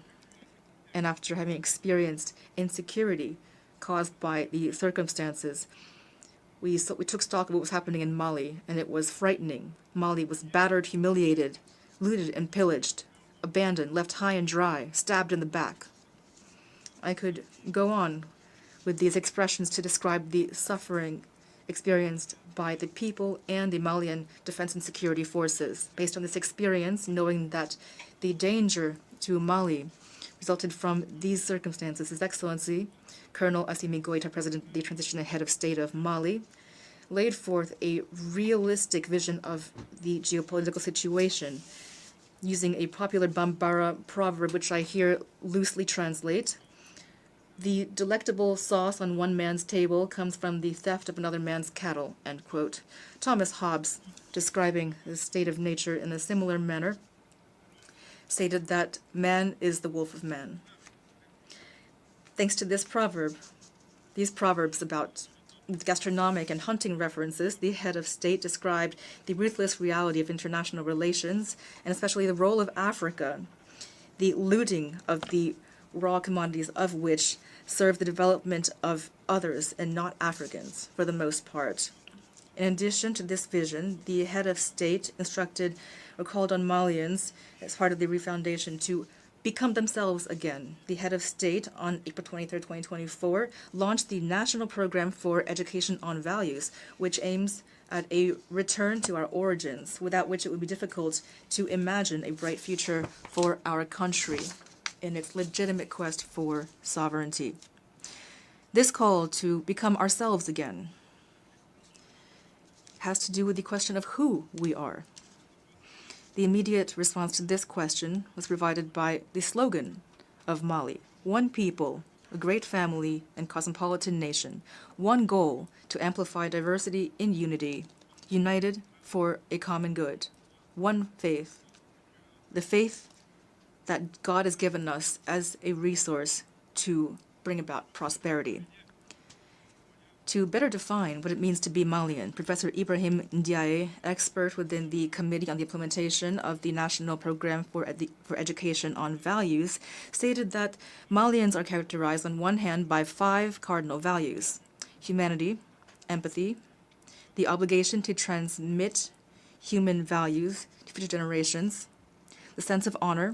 and after having experienced insecurity caused by the circumstances, we took stock of what was happening in Mali, and it was frightening. Mali was battered, humiliated, looted and pillaged, abandoned, left high and dry, stabbed in the back. I could go on with these expressions to describe the suffering experienced by the people and the Malian defense and security forces. Based on this experience, knowing that the danger to Mali resulted from these circumstances, His Excellency Colonel Assimi Goïta, President of the Transition and Head of State of Mali, laid forth a realistic vision of the geopolitical situation using a popular Bambara proverb, which I here loosely translate. The delectable sauce on one man's table comes from the theft of another man's cattle, end quote. Thomas Hobbes, describing the state of nature in a similar manner, stated that man is the wolf of man. Thanks to this proverb, these proverbs about gastronomic and hunting references, the head of state described the ruthless reality of international relations, and especially the role of Africa, the looting of the raw commodities of which serve the development of others and not Africans, for the most part. In addition to this vision, the head of state instructed or called on Malians, as part of the refoundation, to become themselves again. The head of state, on April 23, 2024, launched the National Program for Education on Values, which aims at a return to our origins, without which it would be difficult to imagine a bright future for our country in its legitimate quest for sovereignty. This call to become ourselves again has to do with the question of who we are. The immediate response to this question was provided by the slogan of Mali: one people, a great family and cosmopolitan nation, one goal to amplify diversity in unity, united for a common good, one faith, the faith that God has given us as a resource to bring about prosperity. To better define what it means to be Malian, Professor Ibrahim Ndiaye, expert within the Committee on the Implementation of the National Program for Education on Values, stated that Malians are characterized on one hand by 5 cardinal values: humanity, empathy, the obligation to transmit human values to future generations, the sense of honor,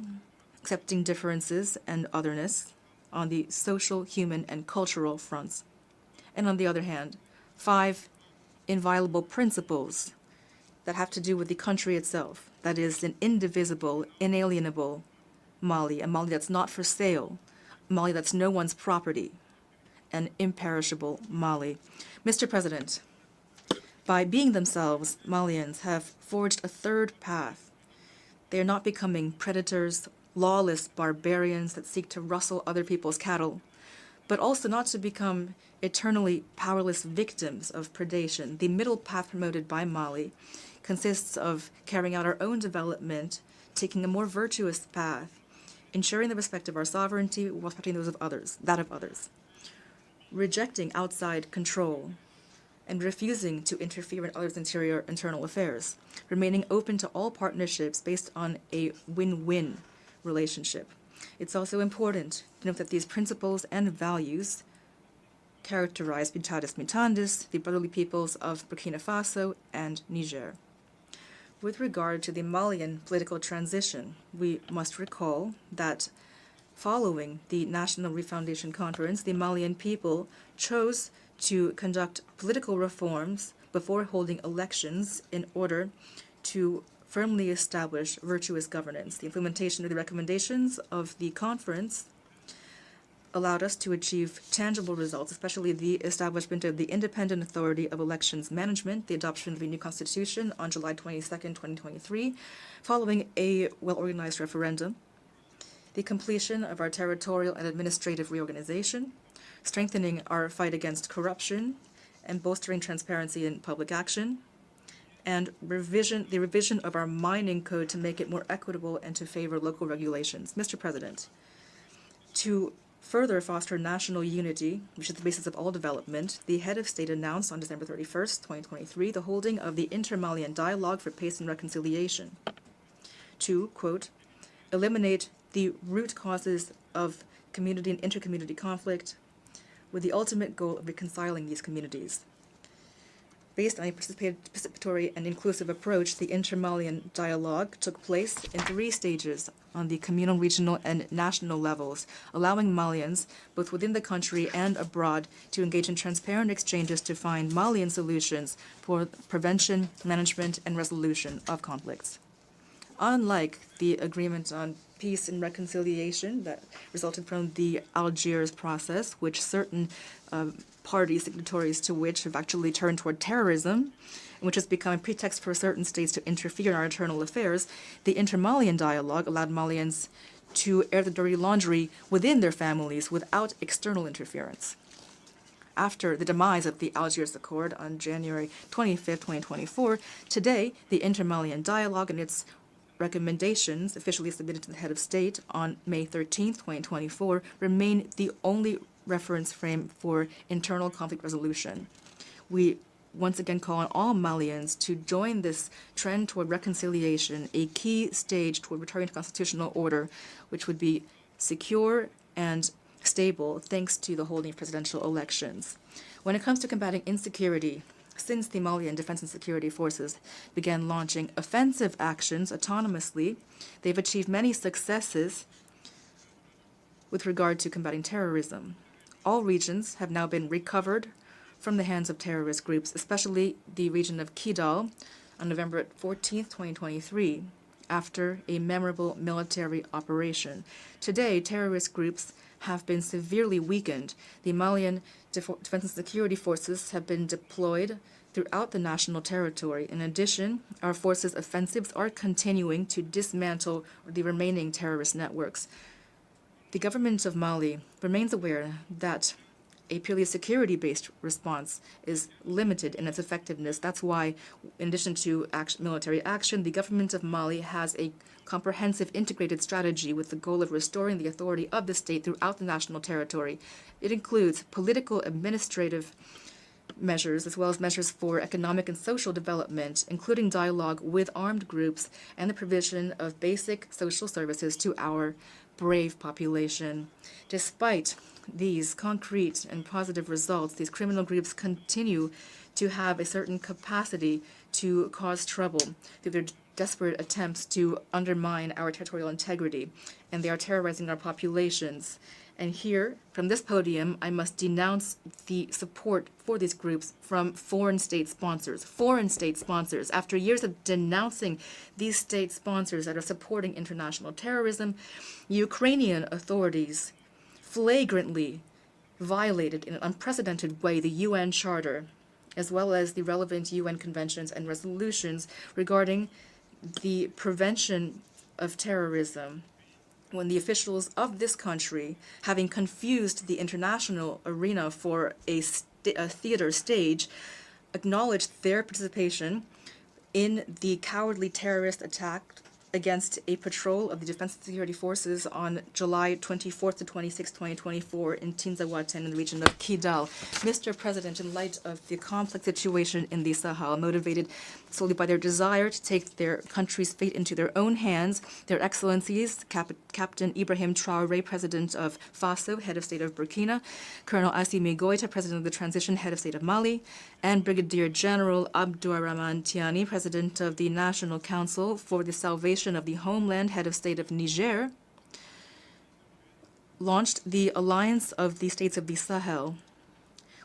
accepting differences and otherness on the social, human, and cultural fronts. And on the other hand, 5 inviolable principles that have to do with the country itself. That is, an indivisible, inalienable Mali, a Mali that's not for sale, a Mali that's no one's property, an imperishable Mali. Mr. President, by being themselves, Malians have forged a third path. They are not becoming predators, lawless barbarians that seek to rustle other people's cattle, but also not to become eternally powerless victims of predation. The middle path promoted by Mali consists of carrying out our own development, taking a more virtuous path, ensuring the respect of our sovereignty while respecting those of others, that of others, rejecting outside control, and refusing to interfere in others' internal affairs, remaining open to all partnerships based on a win-win relationship. It's also important to note that these principles and values characterize Mutatis Mutandis, the brotherly peoples of Burkina Faso and Niger. With regard to the Malian political transition, we must recall that following the National Refoundation Conference, the Malian people chose to conduct political reforms before holding elections in order to firmly establish virtuous governance. The implementation of the recommendations of the conference allowed us to achieve tangible results, especially the establishment of the Independent Authority of Elections Management, the adoption of the new constitution on July 22nd, 2023, following a well-organized referendum, the completion of our territorial and administrative reorganization, strengthening our fight against corruption, and bolstering transparency in public action, and the revision of our mining code to make it more equitable and to favor local regulations. Mr. President, to further foster national unity, which is the basis of all development, the head of state announced on December 31st, 2023, the holding of the Inter-Malian Dialogue for Peace and Reconciliation to, quote, eliminate the root causes of community and intercommunity conflict with the ultimate goal of reconciling these communities. Based on a participatory and inclusive approach, the Inter-Malian Dialogue took place in 3 stages on the communal, regional, and national levels, allowing Malians, both within the country and abroad, to engage in transparent exchanges to find Malian solutions for prevention, management, and resolution of conflicts. Unlike the agreement on peace and reconciliation that resulted from the Algiers process, which certain parties, signatories to which have actually turned toward terrorism, and which has become a pretext for certain states to interfere in our internal affairs, the Inter-Malian Dialogue allowed Malians to air the dirty laundry within their families without external interference. After the demise of the Algiers Accord on January 25, 2024, today the Inter-Malian Dialogue and its recommendations, officially submitted to the head of state on May 13, 2024, remain the only reference frame for internal conflict resolution. We once again call on all Malians to join this trend toward reconciliation, a key stage toward returning to constitutional order, which would be secure and stable thanks to the holding of presidential elections. When it comes to combating insecurity, since the Malian Defense and Security Forces began launching offensive actions autonomously, they've achieved many successes with regard to combating terrorism. All regions have now been recovered from the hands of terrorist groups, especially the region of Kidal on November 14, 2023, after a memorable military operation. Today, terrorist groups have been severely weakened. The Malian Defense and Security Forces have been deployed throughout the national territory. In addition, our forces' offensives are continuing to dismantle the remaining terrorist networks. The government of Mali remains aware that a purely security-based response is limited in its effectiveness. That's why, in addition to military action, the government of Mali has a comprehensive integrated strategy with the goal of restoring the authority of the state throughout the national territory. It includes political, administrative measures, as well as measures for economic and social development, including dialogue with armed groups and the provision of basic social services to our brave population. Despite these concrete and positive results, these criminal groups continue to have a certain capacity to cause trouble through their desperate attempts to undermine our territorial integrity, and they are terrorizing our populations. And here, from this podium, I must denounce the support for these groups from foreign state sponsors. Foreign state sponsors. After years of denouncing these state sponsors that are supporting international terrorism, Ukrainian authorities flagrantly violated in an unprecedented way the UN Charter, as well as the relevant UN conventions and resolutions regarding the prevention of terrorism, when the officials of this country, having confused the international arena for a theater stage, acknowledged their participation in the cowardly terrorist attack against a patrol of the Defense and Security Forces on July 24th to 26th, 2024 in Tinzawaten in the region of Kidal. Mr. President, in light of the complex situation in the Sahel, motivated solely by their desire to take their country's fate into their own hands, Their Excellencies, Captain Ibrahim Traoré, President of Faso, Head of State of Burkina, Colonel Assimi Goïta, President of the Transition, Head of State of Mali, and Brigadier General Abdourahmane Tiani, President of the National Council for the Salvation of the Homeland, Head of State of Niger, launched the Alliance of the States of the Sahel,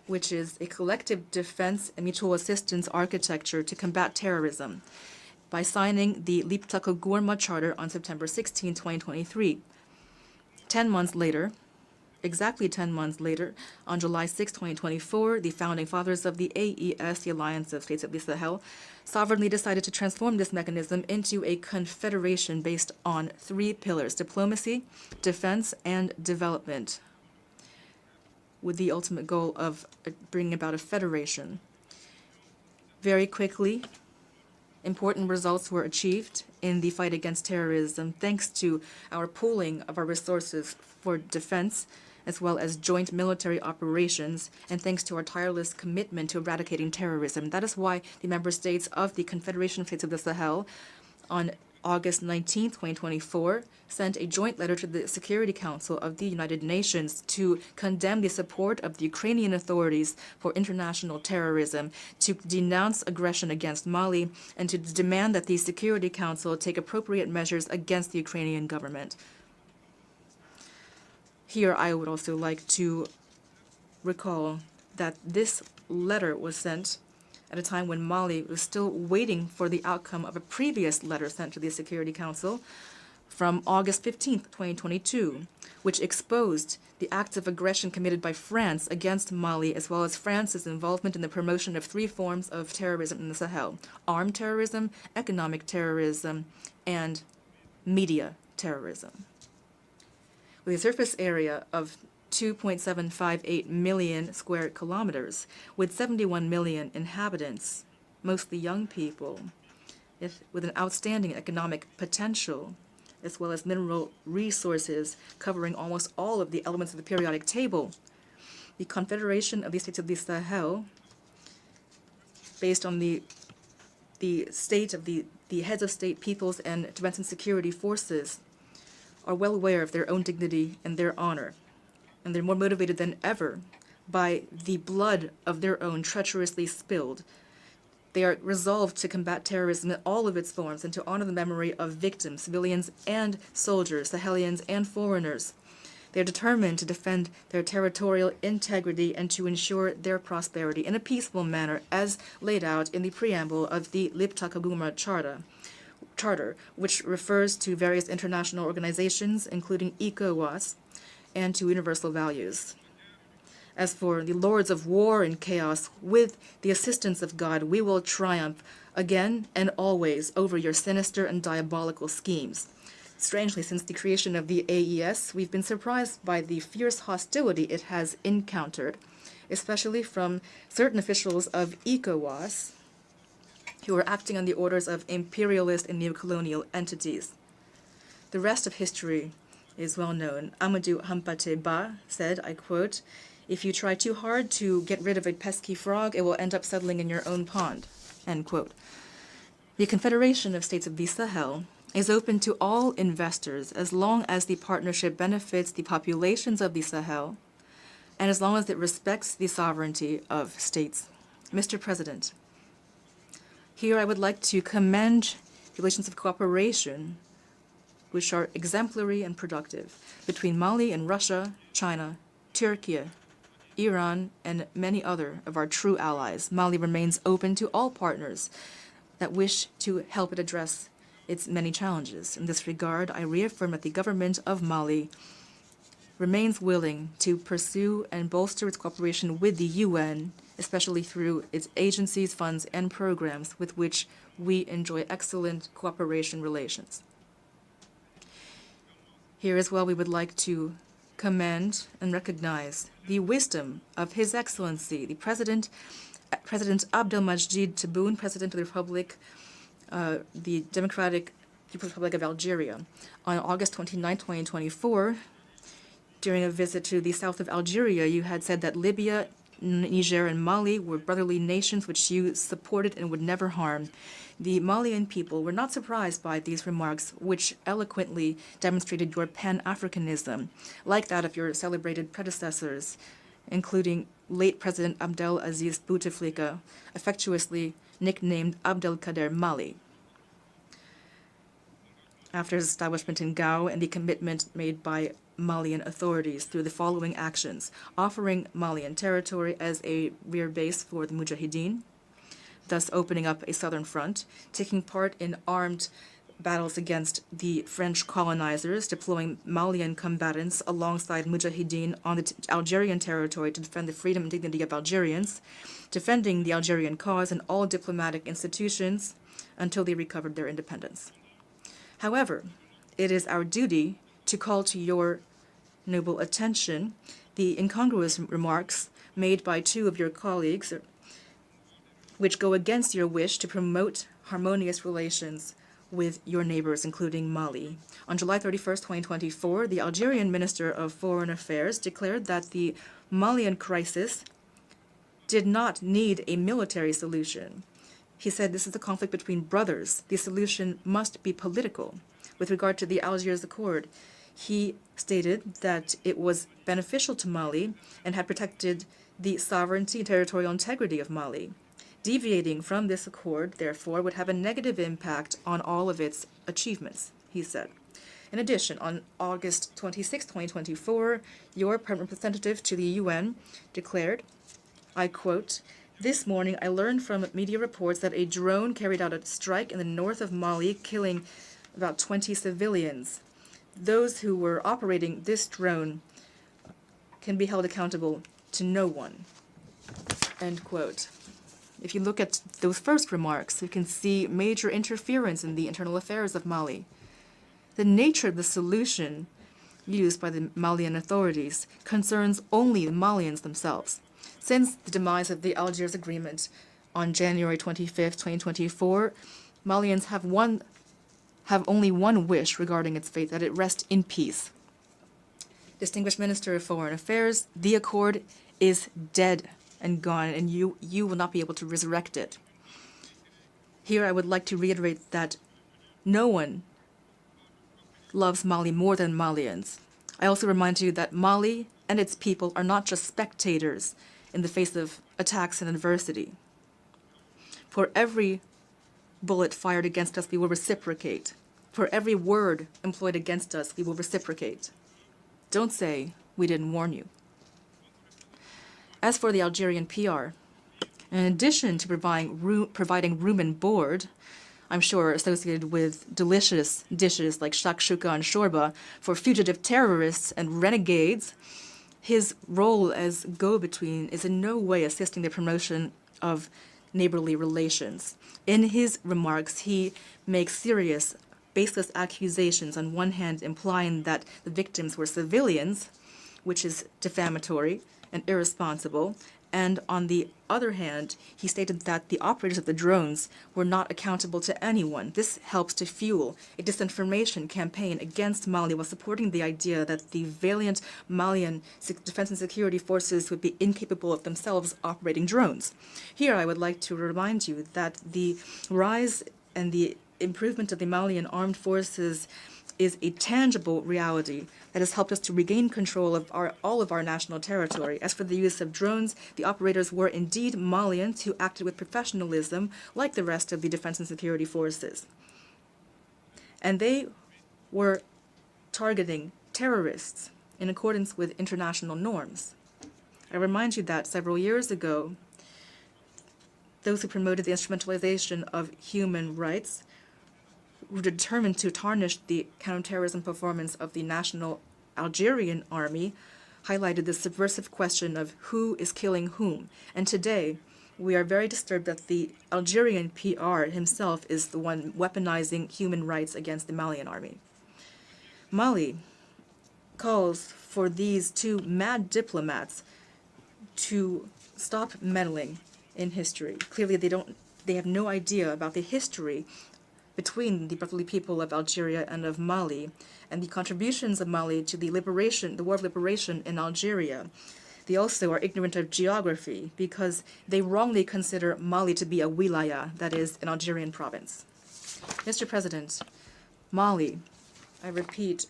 which is a collective defense and mutual assistance architecture to combat terrorism, by signing the Liptako-Gourma Charter on September 16, 2023. 10 months later, exactly 10 months later, on July 6, 2024, the founding fathers of the AES, the Alliance of States of the Sahel, sovereignly decided to transform this mechanism into a confederation based on 3 pillars: diplomacy, defense, and development, with the ultimate goal of bringing about a federation. Very quickly, important results were achieved in the fight against terrorism thanks to our pooling of our resources for defense, as well as joint military operations, and thanks to our tireless commitment to eradicating terrorism. That is why the member states of the Confederation of States of the Sahel, on August 19, 2024, sent a joint letter to the Security Council of the United Nations to condemn the support of the Ukrainian authorities for international terrorism, to denounce aggression against Mali, and to demand that the Security Council take appropriate measures against the Ukrainian government. Here, I would also like to recall that this letter was sent at a time when Mali was still waiting for the outcome of a previous letter sent to the Security Council from August 15, 2022, which exposed the acts of aggression committed by France against Mali, as well as France's involvement in the promotion of 3 forms of terrorism in the Sahel: armed terrorism, economic terrorism, and media terrorism. With a surface area of 2.758 million square kilometers, with 71 million inhabitants, mostly young people, with an outstanding economic potential, as well as mineral resources covering almost all of the elements of the periodic table, the Confederation of the States of the Sahel, based on the state of the heads of state, peoples, and defense and security forces, are well aware of their own dignity and their honor, and they're more motivated than ever by the blood of their own treacherously spilled. They are resolved to combat terrorism in all of its forms and to honor the memory of victims, civilians and soldiers, Sahelians and foreigners. They are determined to defend their territorial integrity and to ensure their prosperity in a peaceful manner, as laid out in the preamble of the Liptako-Gourma Charter, which refers to various international organizations, including ECOWAS, and to universal values. As for the lords of war and chaos, with the assistance of God, we will triumph again and always over your sinister and diabolical schemes. Strangely, since the creation of the AES, we've been surprised by the fierce hostility it has encountered, especially from certain officials of ECOWAS who are acting on the orders of imperialist and neocolonial entities. The rest of history is well known. Amadou Hampâté Bâ said, I quote, "If you try too hard to get rid of a pesky frog, it will end up settling in your own pond," end quote. The Confederation of States of the Sahel is open to all investors as long as the partnership benefits the populations of the Sahel and as long as it respects the sovereignty of states. Mr. President, here I would like to commend the relations of cooperation which are exemplary and productive between Mali and Russia, China, Turkey, Iran, and many other of our true allies. Mali remains open to all partners that wish to help it address its many challenges. In this regard, I reaffirm that the government of Mali remains willing to pursue and bolster its cooperation with the UN, especially through its agencies, funds, and programs with which we enjoy excellent cooperation relations. Here as well, we would like to commend and recognize the wisdom of His Excellency, the President Abdelmajid Tebboune, President of the Republic, the Democratic People's Republic of Algeria. On August 29, 2024, during a visit to the south of Algeria, you had said that Libya, Niger, and Mali were brotherly nations which you supported and would never harm. The Malian people were not surprised by these remarks, which eloquently demonstrated your Pan-Africanism, like that of your celebrated predecessors, including late President Abdel Aziz Bouteflika, affectuously nicknamed Abdelkader Mali. After his establishment in Gao and the commitment made by Malian authorities through the following actions: offering Malian territory as a rear base for the Mujahideen, thus opening up a southern front, taking part in armed battles against the French colonizers, deploying Malian combatants alongside Mujahideen on the Algerian territory to defend the freedom and dignity of Algerians, defending the Algerian cause and all diplomatic institutions until they recovered their independence. However, it is our duty to call to your noble attention the incongruous remarks made by two of your colleagues, which go against your wish to promote harmonious relations with your neighbors, including Mali. On July 31st, 2024, the Algerian Minister of Foreign Affairs declared that the Malian crisis did not need a military solution. He said this is a conflict between brothers. The solution must be political. With regard to the Algiers Accord, he stated that it was beneficial to Mali and had protected the sovereignty and territorial integrity of Mali. Deviating from this accord, therefore, would have a negative impact on all of its achievements, he said. In addition, on August 26, 2024, your permanent representative to the UN declared, I quote, "This morning I learned from media reports that a drone carried out a strike in the north of Mali, killing about 20 civilians. Those who were operating this drone can be held accountable to no one," end quote. If you look at those first remarks, you can see major interference in the internal affairs of Mali. The nature of the solution used by the Malian authorities concerns only the Malians themselves. Since the demise of the Algiers Agreement on January 25th, 2024, Malians have only one wish regarding its fate, that it rest in peace. Distinguished Minister of Foreign Affairs, the accord is dead and gone, and you will not be able to resurrect it. Here I would like to reiterate that no one loves Mali more than Malians. I also remind you that Mali and its people are not just spectators in the face of attacks and adversity. For every bullet fired against us, we will reciprocate. For every word employed against us, we will reciprocate. Don't say we didn't warn you. As for the Algerian PR, in addition to providing room and board, I'm sure associated with delicious dishes like shakshuka and shorba for fugitive terrorists and renegades, his role as go-between is in no way assisting the promotion of neighborly relations. In his remarks, he makes serious baseless accusations, on one hand implying that the victims were civilians, which is defamatory and irresponsible, and on the other hand, he stated that the operators of the drones were not accountable to anyone. This helps to fuel a disinformation campaign against Mali while supporting the idea that the valiant Malian defense and security forces would be incapable of themselves operating drones. Here, I would like to remind you that the rise and the improvement of the Malian armed forces is a tangible reality that has helped us to regain control of all of our national territory. As for the use of drones, the operators were indeed Malians who acted with professionalism like the rest of the defense and security forces. And they were targeting terrorists in accordance with international norms. I remind you that several years ago, those who promoted the instrumentalization of human rights were determined to tarnish the counterterrorism performance of the national Algerian army, highlighted the subversive question of who is killing whom. And today, we are very disturbed that the Algerian PR himself is the one weaponizing human rights against the Malian army. Mali calls for these two mad diplomats to stop meddling in history. Clearly, they have no idea about the history between the brotherly people of Algeria and of Mali, and the contributions of Mali to the war of liberation in Algeria. They also are ignorant of geography because they wrongly consider Mali to be a wilaya, that is, an Algerian province. Mr. President, Mali, I repeat,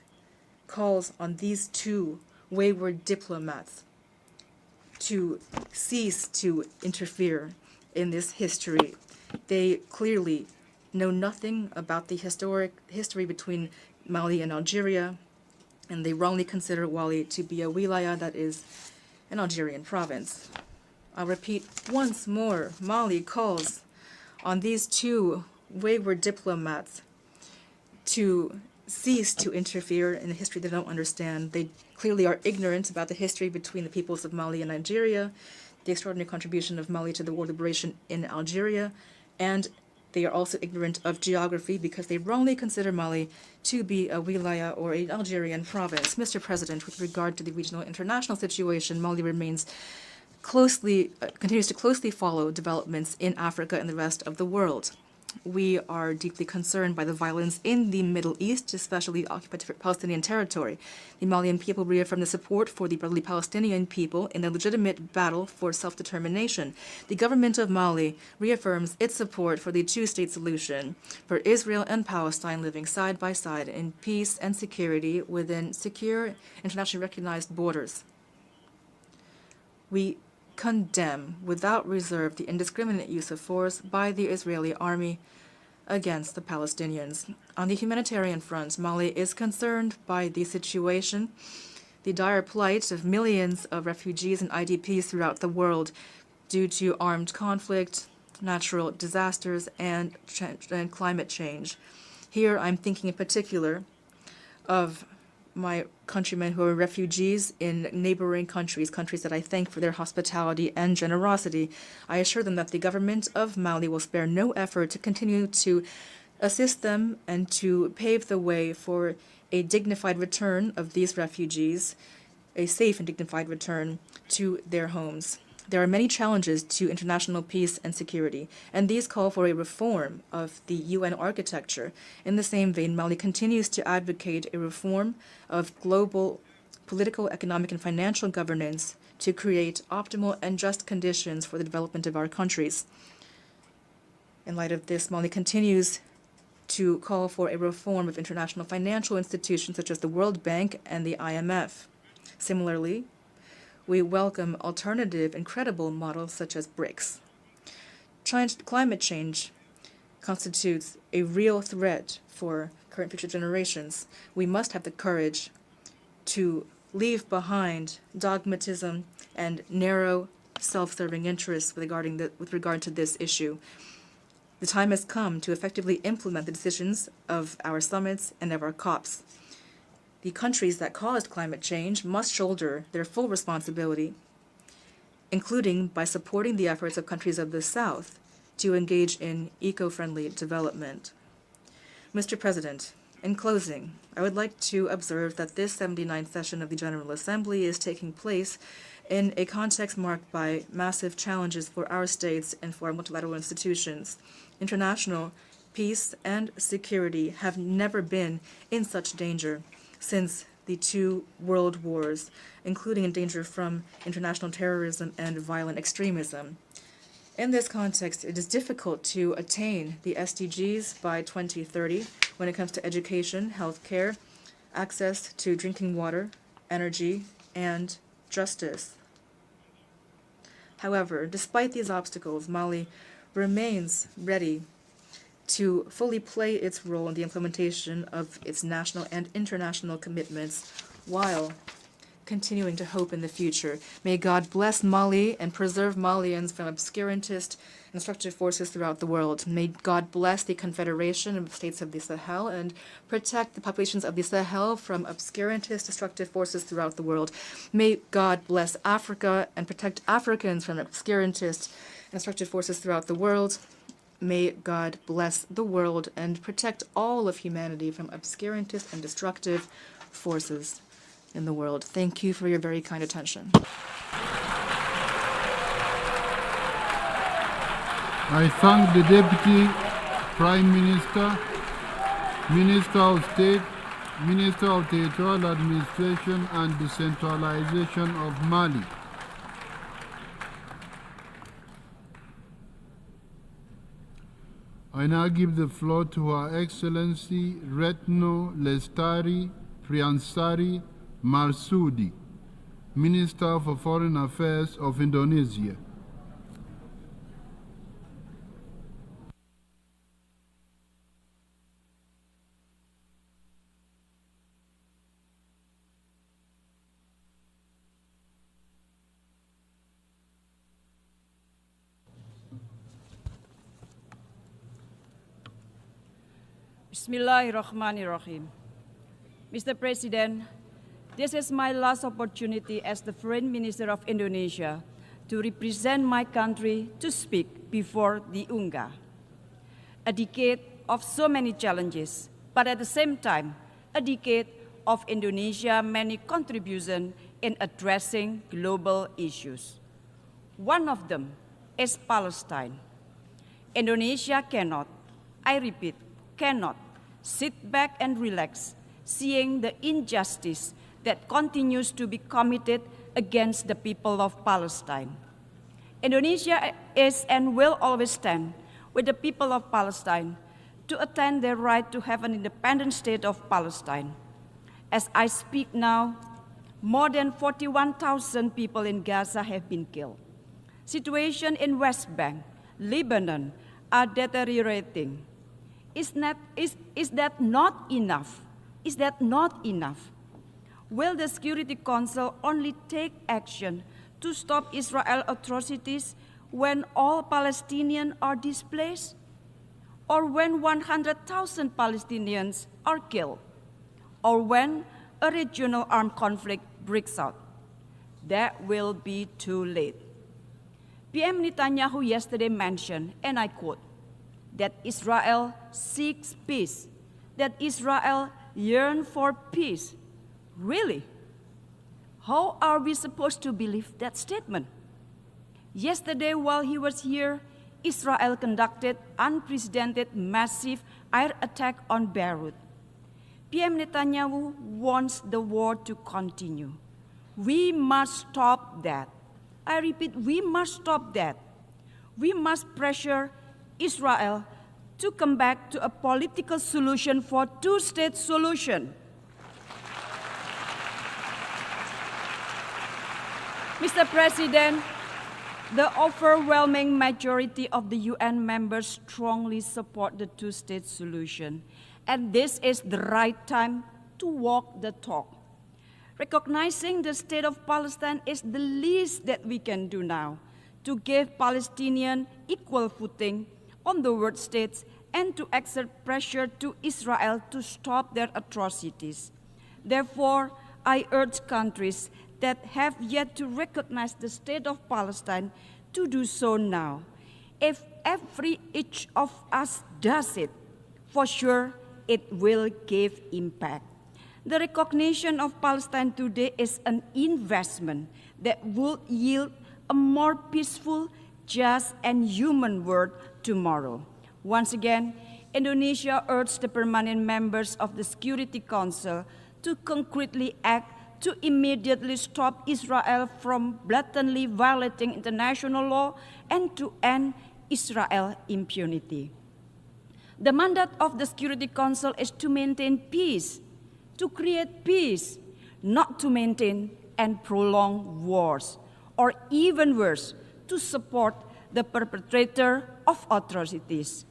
calls on these two wayward diplomats to cease to interfere in this history. They clearly know nothing about the history between Mali and Algeria, and they wrongly consider Mali to be a wilaya, that is, an Algerian province. I'll repeat once more, Mali calls on these two wayward diplomats to cease to interfere in a history they don't understand. They clearly are ignorant about the history between the peoples of Mali and Nigeria, the extraordinary contribution of Mali to the war of liberation in Algeria, and they are also ignorant of geography because they wrongly consider Mali to be a wilaya or an Algerian province. Mr. President, with regard to the regional international situation, Mali continues to closely follow developments in Africa and the rest of the world. We are deeply concerned by the violence in the Middle East, especially occupied Palestinian territory. The Malian people reaffirm the support for the brotherly Palestinian people in their legitimate battle for self-determination. The government of Mali reaffirms its support for the two-state solution, for Israel and Palestine living side by side in peace and security within secure, internationally recognized borders. We condemn without reserve the indiscriminate use of force by the Israeli army against the Palestinians. On the humanitarian front, Mali is concerned by the situation, the dire plight of millions of refugees and IDPs throughout the world due to armed conflict, natural disasters, and climate change. Here, I'm thinking in particular of my countrymen who are refugees in neighboring countries that I thank for their hospitality and generosity. I assure them that the government of Mali will spare no effort to continue to assist them and to pave the way for a dignified return of these refugees, a safe and dignified return to their homes. There are many challenges to international peace and security, and these call for a reform of the UN architecture. In the same vein, Mali continues to advocate a reform of global political, economic, and financial governance to create optimal and just conditions for the development of our countries. In light of this, Mali continues to call for a reform of international financial institutions such as the World Bank and the IMF. Similarly, we welcome alternative and credible models such as BRICS. Climate change constitutes a real threat for current and future generations. We must have the courage to leave behind dogmatism and narrow, self-serving interests with regard to this issue. The time has come to effectively implement the decisions of our summits and of our COPs. The countries that caused climate change must shoulder their full responsibility, including by supporting the efforts of countries of the South to engage in eco-friendly development. Mr. President, in closing, I would like to observe that this 79th session of the General Assembly is taking place in a context marked by massive challenges for our states and for our multilateral institutions. International peace and security have never been in such danger since the two world wars, including in danger from international terrorism and violent extremism. In this context, it is difficult to attain the SDGs by 2030 when it comes to education, healthcare, access to drinking water, energy, and justice. However, despite these obstacles, Mali remains ready to fully play its role in the implementation of its national and international commitments while continuing to hope in the future. May God bless Mali and preserve Malians from obscurantist and destructive forces throughout the world. May God bless the Confederation of States of the Sahel and protect the populations of the Sahel from obscurantist destructive forces throughout the world. May God bless Africa and protect Africans from obscurantist and destructive forces throughout the world. May God bless the world and protect all of humanity from obscurantist and destructive forces in the world. Thank you for your very kind attention. I thank the Deputy Prime Minister, Minister of State, Minister of Territorial Administration and Decentralization of Mali. I now give the floor to Her Excellency Retno Lestari Priansari Marsudi, Minister for Foreign Affairs of Indonesia. Bismillahirrahmanirrahim. Mr. President, this is my last opportunity as the Foreign Minister of Indonesia to represent my country to speak before the UNGA. A decade of so many challenges, but at the same time, a decade of Indonesia's many contributions in addressing global issues. One of them is Palestine. Indonesia cannot, I repeat, cannot sit back and relax, seeing the injustice that continues to be committed against the people of Palestine. Indonesia is and will always stand with the people of Palestine to attain their right to have an independent state of Palestine. As I speak now, more than 41,000 people in Gaza have been killed. Situation in West Bank, Lebanon are deteriorating. Is that not enough? Is that not enough? Will the Security Council only take action to stop Israel atrocities when all Palestinians are displaced? Or when 100,000 Palestinians are killed? Or when a regional armed conflict breaks out? That will be too late. PM Netanyahu yesterday mentioned, and I quote, that Israel seeks peace, that Israel yearns for peace. Really? How are we supposed to believe that statement? Yesterday, while he was here, Israel conducted unprecedented massive air attack on Beirut. PM Netanyahu wants the war to continue. We must stop that. I repeat, we must stop that. We must pressure Israel to come back to a political solution for two-state solution. Mr. President, the overwhelming majority of the UN members strongly support the two-state solution, and this is the right time to walk the talk. Recognizing the state of Palestine is the least that we can do now to give Palestinians equal footing on the world states and to exert pressure to Israel to stop their atrocities. Therefore, I urge countries that have yet to recognize the state of Palestine to do so now. If each of us does it, for sure it will give impact. The recognition of Palestine today is an investment that will yield a more peaceful, just, and human world tomorrow. Once again, Indonesia urged the permanent members of the Security Council to concretely act to immediately stop Israel from blatantly violating international law and to end Israel impunity. The mandate of the Security Council is to maintain peace, to create peace, not to maintain and prolong wars, or even worse, to support the perpetrator of atrocities.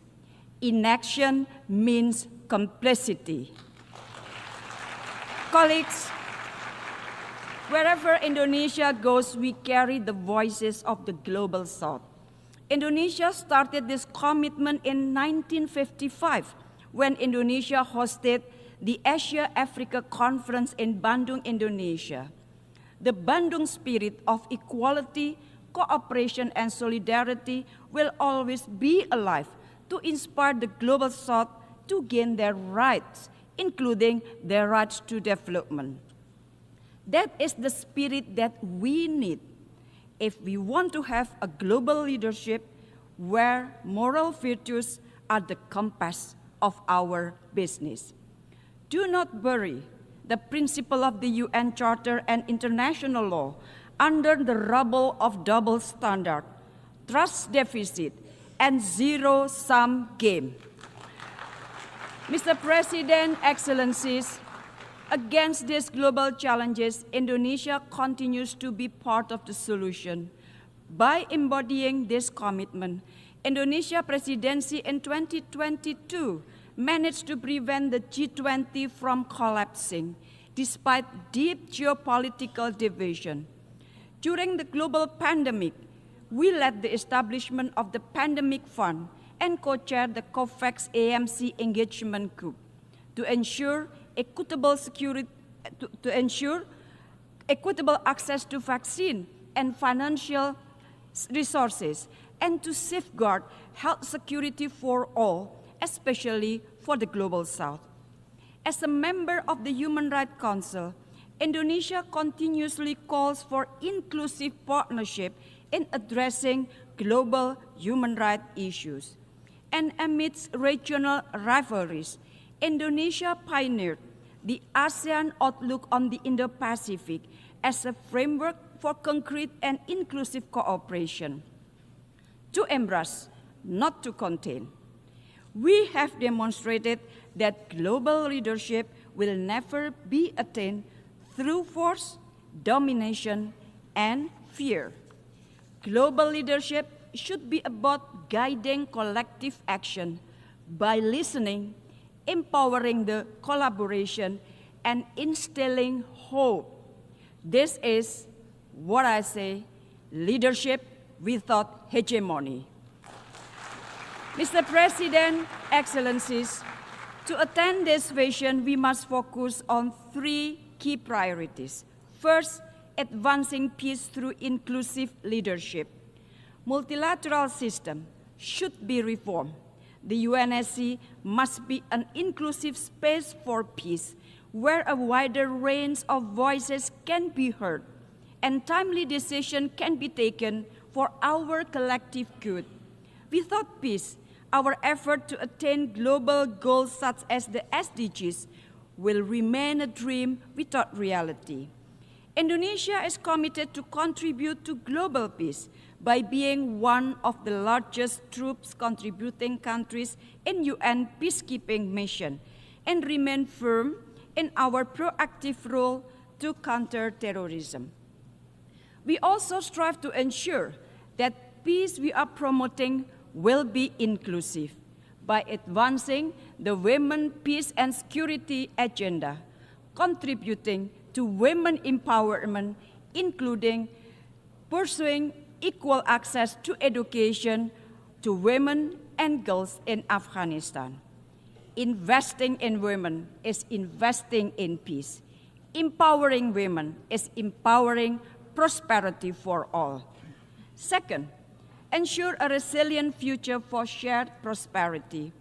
Inaction means complicity. Colleagues, wherever Indonesia goes, we carry the voices of the global South. Indonesia started this commitment in 1955 when Indonesia hosted the Asia-Africa Conference in Bandung, Indonesia. The Bandung spirit of equality, cooperation, and solidarity will always be alive to inspire the global South to gain their rights, including their rights to development. That is the spirit that we need if we want to have a global leadership where moral virtues are the compass of our business. Do not bury the principle of the UN Charter and international law under the rubble of double standard, trust deficit, and zero-sum game. Mr. President, Excellencies, against these global challenges, Indonesia continues to be part of the solution. By embodying this commitment, Indonesia presidency in 2022 managed to prevent the G20 from collapsing, despite deep geopolitical division. During the global pandemic, we led the establishment of the Pandemic Fund and co-chaired the COVAX AMC Engagement Group to ensure equitable access to vaccine and financial resources, and to safeguard health security for all, especially for the Global South. As a member of the Human Rights Council, Indonesia continuously calls for inclusive partnership in addressing global human rights issues. And amidst regional rivalries, Indonesia pioneered the ASEAN Outlook on the Indo-Pacific as a framework for concrete and inclusive cooperation. To embrace, not to contain. We have demonstrated that global leadership will never be attained through force, domination, and fear. Global leadership should be about guiding collective action by listening, empowering the collaboration, and instilling hope. This is what I say, leadership without hegemony. Mr. President, Excellencies, to attain this vision, we must focus on three key priorities. First, advancing peace through inclusive leadership. Multilateral system should be reformed. The UNSC must be an inclusive space for peace, where a wider range of voices can be heard, and timely decisions can be taken for our collective good. Without peace, our effort to attain global goals such as the SDGs will remain a dream without reality. Indonesia is committed to contribute to global peace by being one of the largest troops contributing countries in UN peacekeeping mission and remain firm in our proactive role to counter terrorism. We also strive to ensure that peace we are promoting will be inclusive by advancing the Women, Peace and Security agenda, contributing to women empowerment, including pursuing equal access to education to women and girls in Afghanistan. Investing in women is investing in peace. Empowering women is empowering prosperity for all. Second, ensure a resilient future for shared prosperity.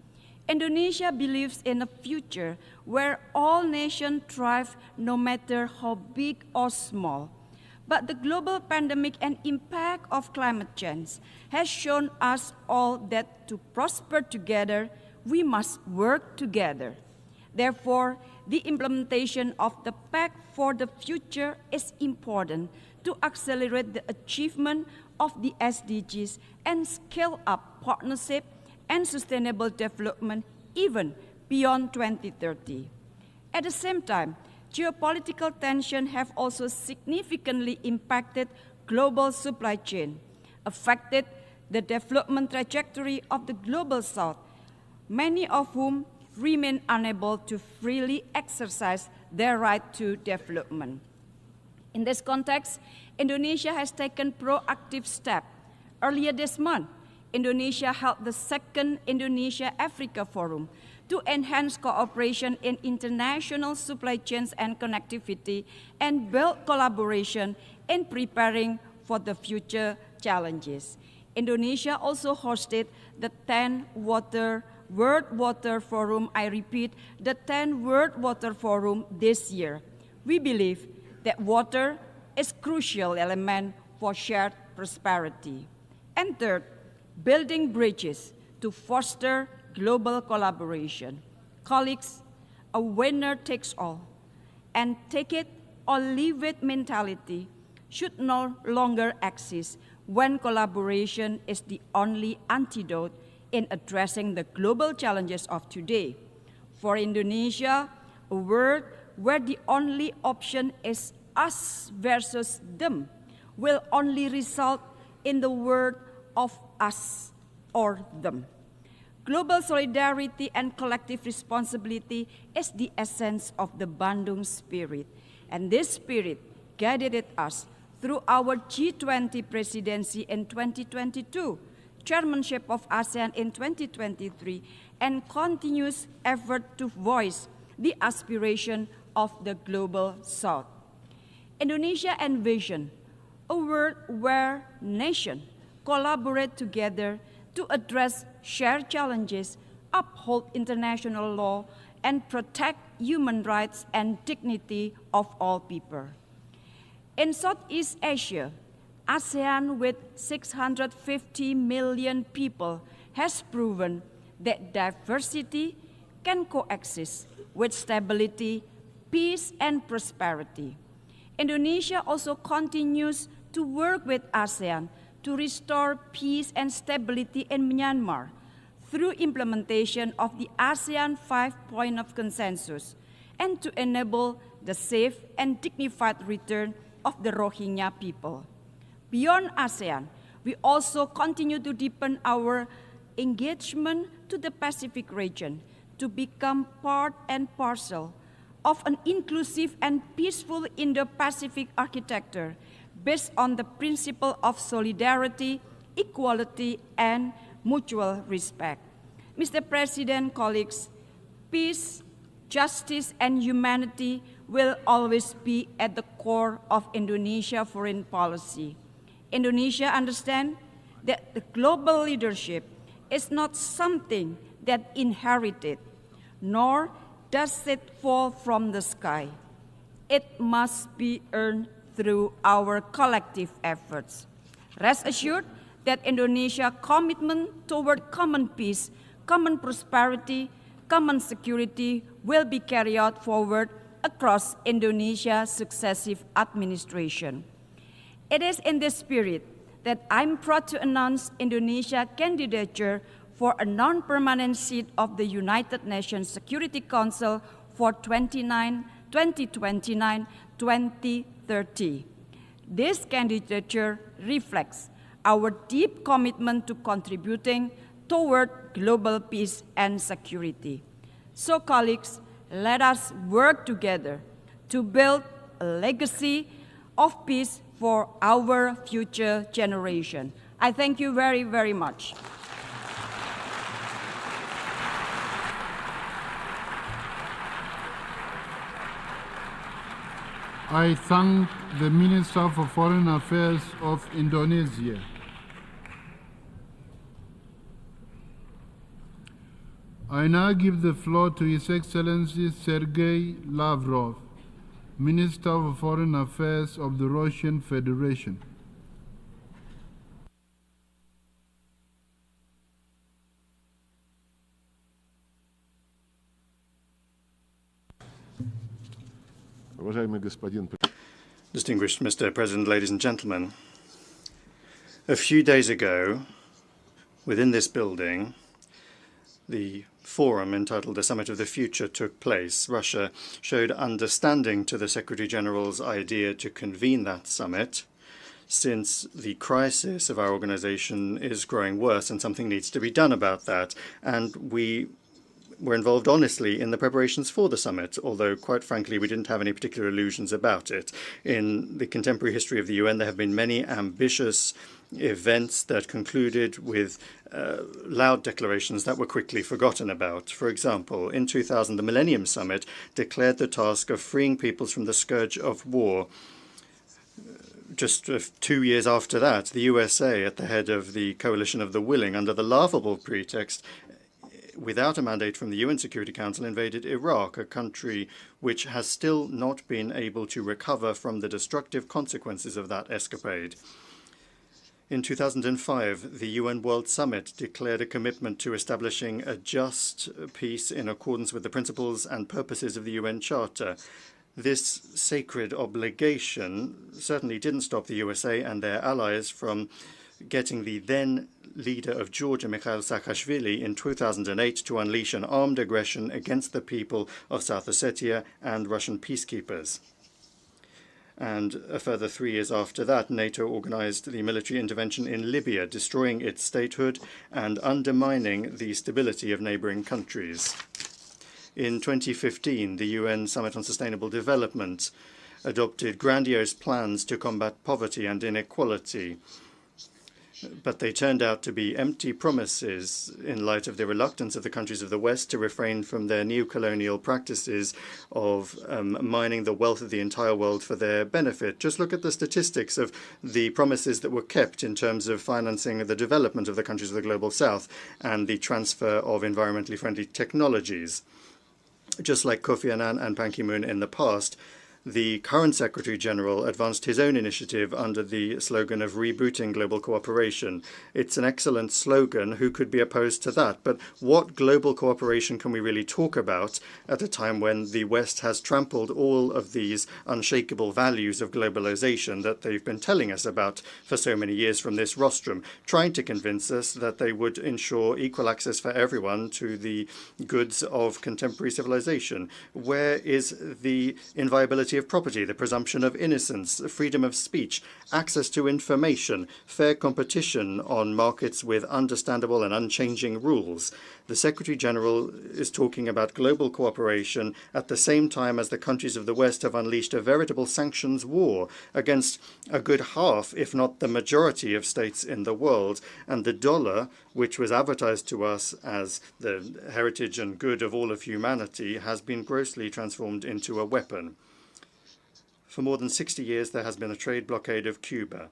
Indonesia believes in a future where all nations thrive no matter how big or small. But the global pandemic and impact of climate change has shown us all that to prosper together, we must work together. Therefore, the implementation of the Pact for the Future is important to accelerate the achievement of the SDGs and scale up partnership and sustainable development even beyond 2030. At the same time, geopolitical tensions have also significantly impacted global supply chain, affected the development trajectory of the Global South, many of whom remain unable to freely exercise their right to development. In this context, Indonesia has taken proactive steps. Earlier this month, Indonesia held the second Indonesia-Africa Forum to enhance cooperation in international supply chains and connectivity and build collaboration in preparing for the future challenges. Indonesia also hosted the 10th World Water Forum, I repeat, the 10th World Water Forum this year. We believe that water is a crucial element for shared prosperity. And third, building bridges to foster global collaboration. Colleagues, a winner takes all, and take it or leave it mentality should no longer exist when collaboration is the only antidote in addressing the global challenges of today. For Indonesia, a world where the only option is us versus them will only result in the world of us or them. Global solidarity and collective responsibility is the essence of the Bandung spirit, and this spirit guided us through our G20 presidency in 2022, chairmanship of ASEAN in 2023, and continuous effort to voice the aspiration of the Global South. Indonesia envisions a world where nations collaborate together to address shared challenges, uphold international law, and protect human rights and dignity of all people. In Southeast Asia, ASEAN with 650 million people has proven that diversity can coexist with stability, peace, and prosperity. Indonesia also continues to work with ASEAN to restore peace and stability in Myanmar through implementation of the ASEAN 5-point of consensus and to enable the safe and dignified return of the Rohingya people. Beyond ASEAN, we also continue to deepen our engagement to the Pacific region to become part and parcel of an inclusive and peaceful Indo-Pacific architecture based on the principle of solidarity, equality, and mutual respect. Mr. President, colleagues, peace, justice, and humanity will always be at the core of Indonesia's foreign policy. Indonesia understands that the global leadership is not something that inherited, nor does it fall from the sky. It must be earned through our collective efforts. Rest assured that Indonesia's commitment toward common peace, common prosperity, common security will be carried out forward across Indonesia's successive administration. It is in this spirit that I'm proud to announce Indonesia's candidature for a non-permanent seat of the United Nations Security Council for 2029-2030. This candidature reflects our deep commitment to contributing toward global peace and security. So, colleagues, let us work together to build a legacy of peace for our future generation. I thank you very, very much. I thank the Minister for Foreign Affairs of Indonesia. I now give the floor to His Excellency Sergei Lavrov, Minister of Foreign Affairs of the Russian Federation. Distinguished Mr. President, ladies and gentlemen, a few days ago, within this building, the forum entitled The Summit of the Future took place. Russia showed understanding to the Secretary-General's idea to convene that summit, since the crisis of our organization is growing worse and something needs to be done about that. And we were involved honestly in the preparations for the summit, although quite frankly we didn't have any particular illusions about it. In the contemporary history of the UN, there have been many ambitious events that concluded with loud declarations that were quickly forgotten about. For example, in 2000, the Millennium Summit declared the task of freeing peoples from the scourge of war. Just 2 years after that, the USA, at the head of the Coalition of the Willing, under the laughable pretext, without a mandate from the UN Security Council, invaded Iraq, a country which has still not been able to recover from the destructive consequences of that escapade. In 2005, the UN World Summit declared a commitment to establishing a just peace in accordance with the principles and purposes of the UN Charter. This sacred obligation certainly didn't stop the USA and their allies from getting the then leader of Georgia, Mikhail Saakashvili, in 2008 to unleash an armed aggression against the people of South Ossetia and Russian peacekeepers. And a further 3 years after that, NATO organized the military intervention in Libya, destroying its statehood and undermining the stability of neighboring countries. In 2015, the UN Summit on Sustainable Development adopted grandiose plans to combat poverty and inequality, but they turned out to be empty promises in light of the reluctance of the countries of the West to refrain from their neo-colonial practices of mining the wealth of the entire world for their benefit. Just look at the statistics of the promises that were kept in terms of financing the development of the countries of the Global South and the transfer of environmentally friendly technologies. Just like Kofi Annan and Ban Ki-moon in the past, the current Secretary-General advanced his own initiative under the slogan of rebooting global cooperation. It's an excellent slogan. Who could be opposed to that? But what global cooperation can we really talk about at a time when the West has trampled all of these unshakable values of globalization that they've been telling us about for so many years from this rostrum, trying to convince us that they would ensure equal access for everyone to the goods of contemporary civilization? Where is the inviolability of property, the presumption of innocence, freedom of speech, access to information, fair competition on markets with understandable and unchanging rules? The Secretary-General is talking about global cooperation at the same time as the countries of the West have unleashed a veritable sanctions war against a good half, if not the majority, of states in the world. And the dollar, which was advertised to us as the heritage and good of all of humanity, has been grossly transformed into a weapon. For more than 60 years, there has been a trade blockade of Cuba,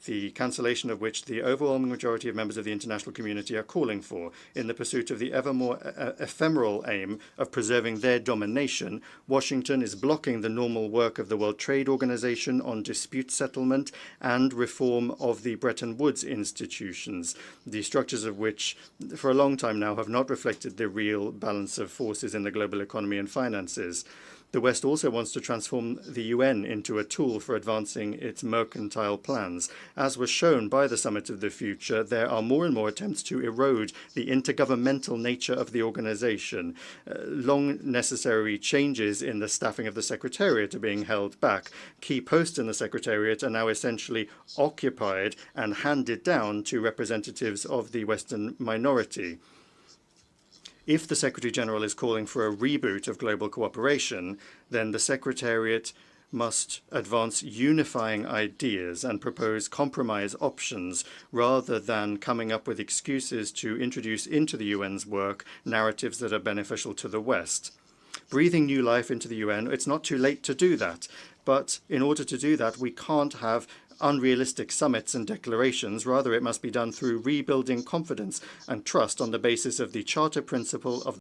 the cancellation of which the overwhelming majority of members of the international community are calling for. In the pursuit of the ever more ephemeral aim of preserving their domination, Washington is blocking the normal work of the World Trade Organization on dispute settlement and reform of the Bretton Woods institutions, the structures of which for a long time now have not reflected the real balance of forces in the global economy and finances. The West also wants to transform the UN into a tool for advancing its mercantile plans. As was shown by the Summit of the Future, there are more and more attempts to erode the intergovernmental nature of the organization. Long necessary changes in the staffing of the Secretariat are being held back. Key posts in the Secretariat are now essentially occupied and handed down to representatives of the Western minority. If the Secretary-General is calling for a reboot of global cooperation, then the Secretariat must advance unifying ideas and propose compromise options rather than coming up with excuses to introduce into the UN's work narratives that are beneficial to the West. Breathing new life into the UN, it's not too late to do that. But in order to do that, we can't have unrealistic summits and declarations. Rather, it must be done through rebuilding confidence and trust on the basis of the Charter principle of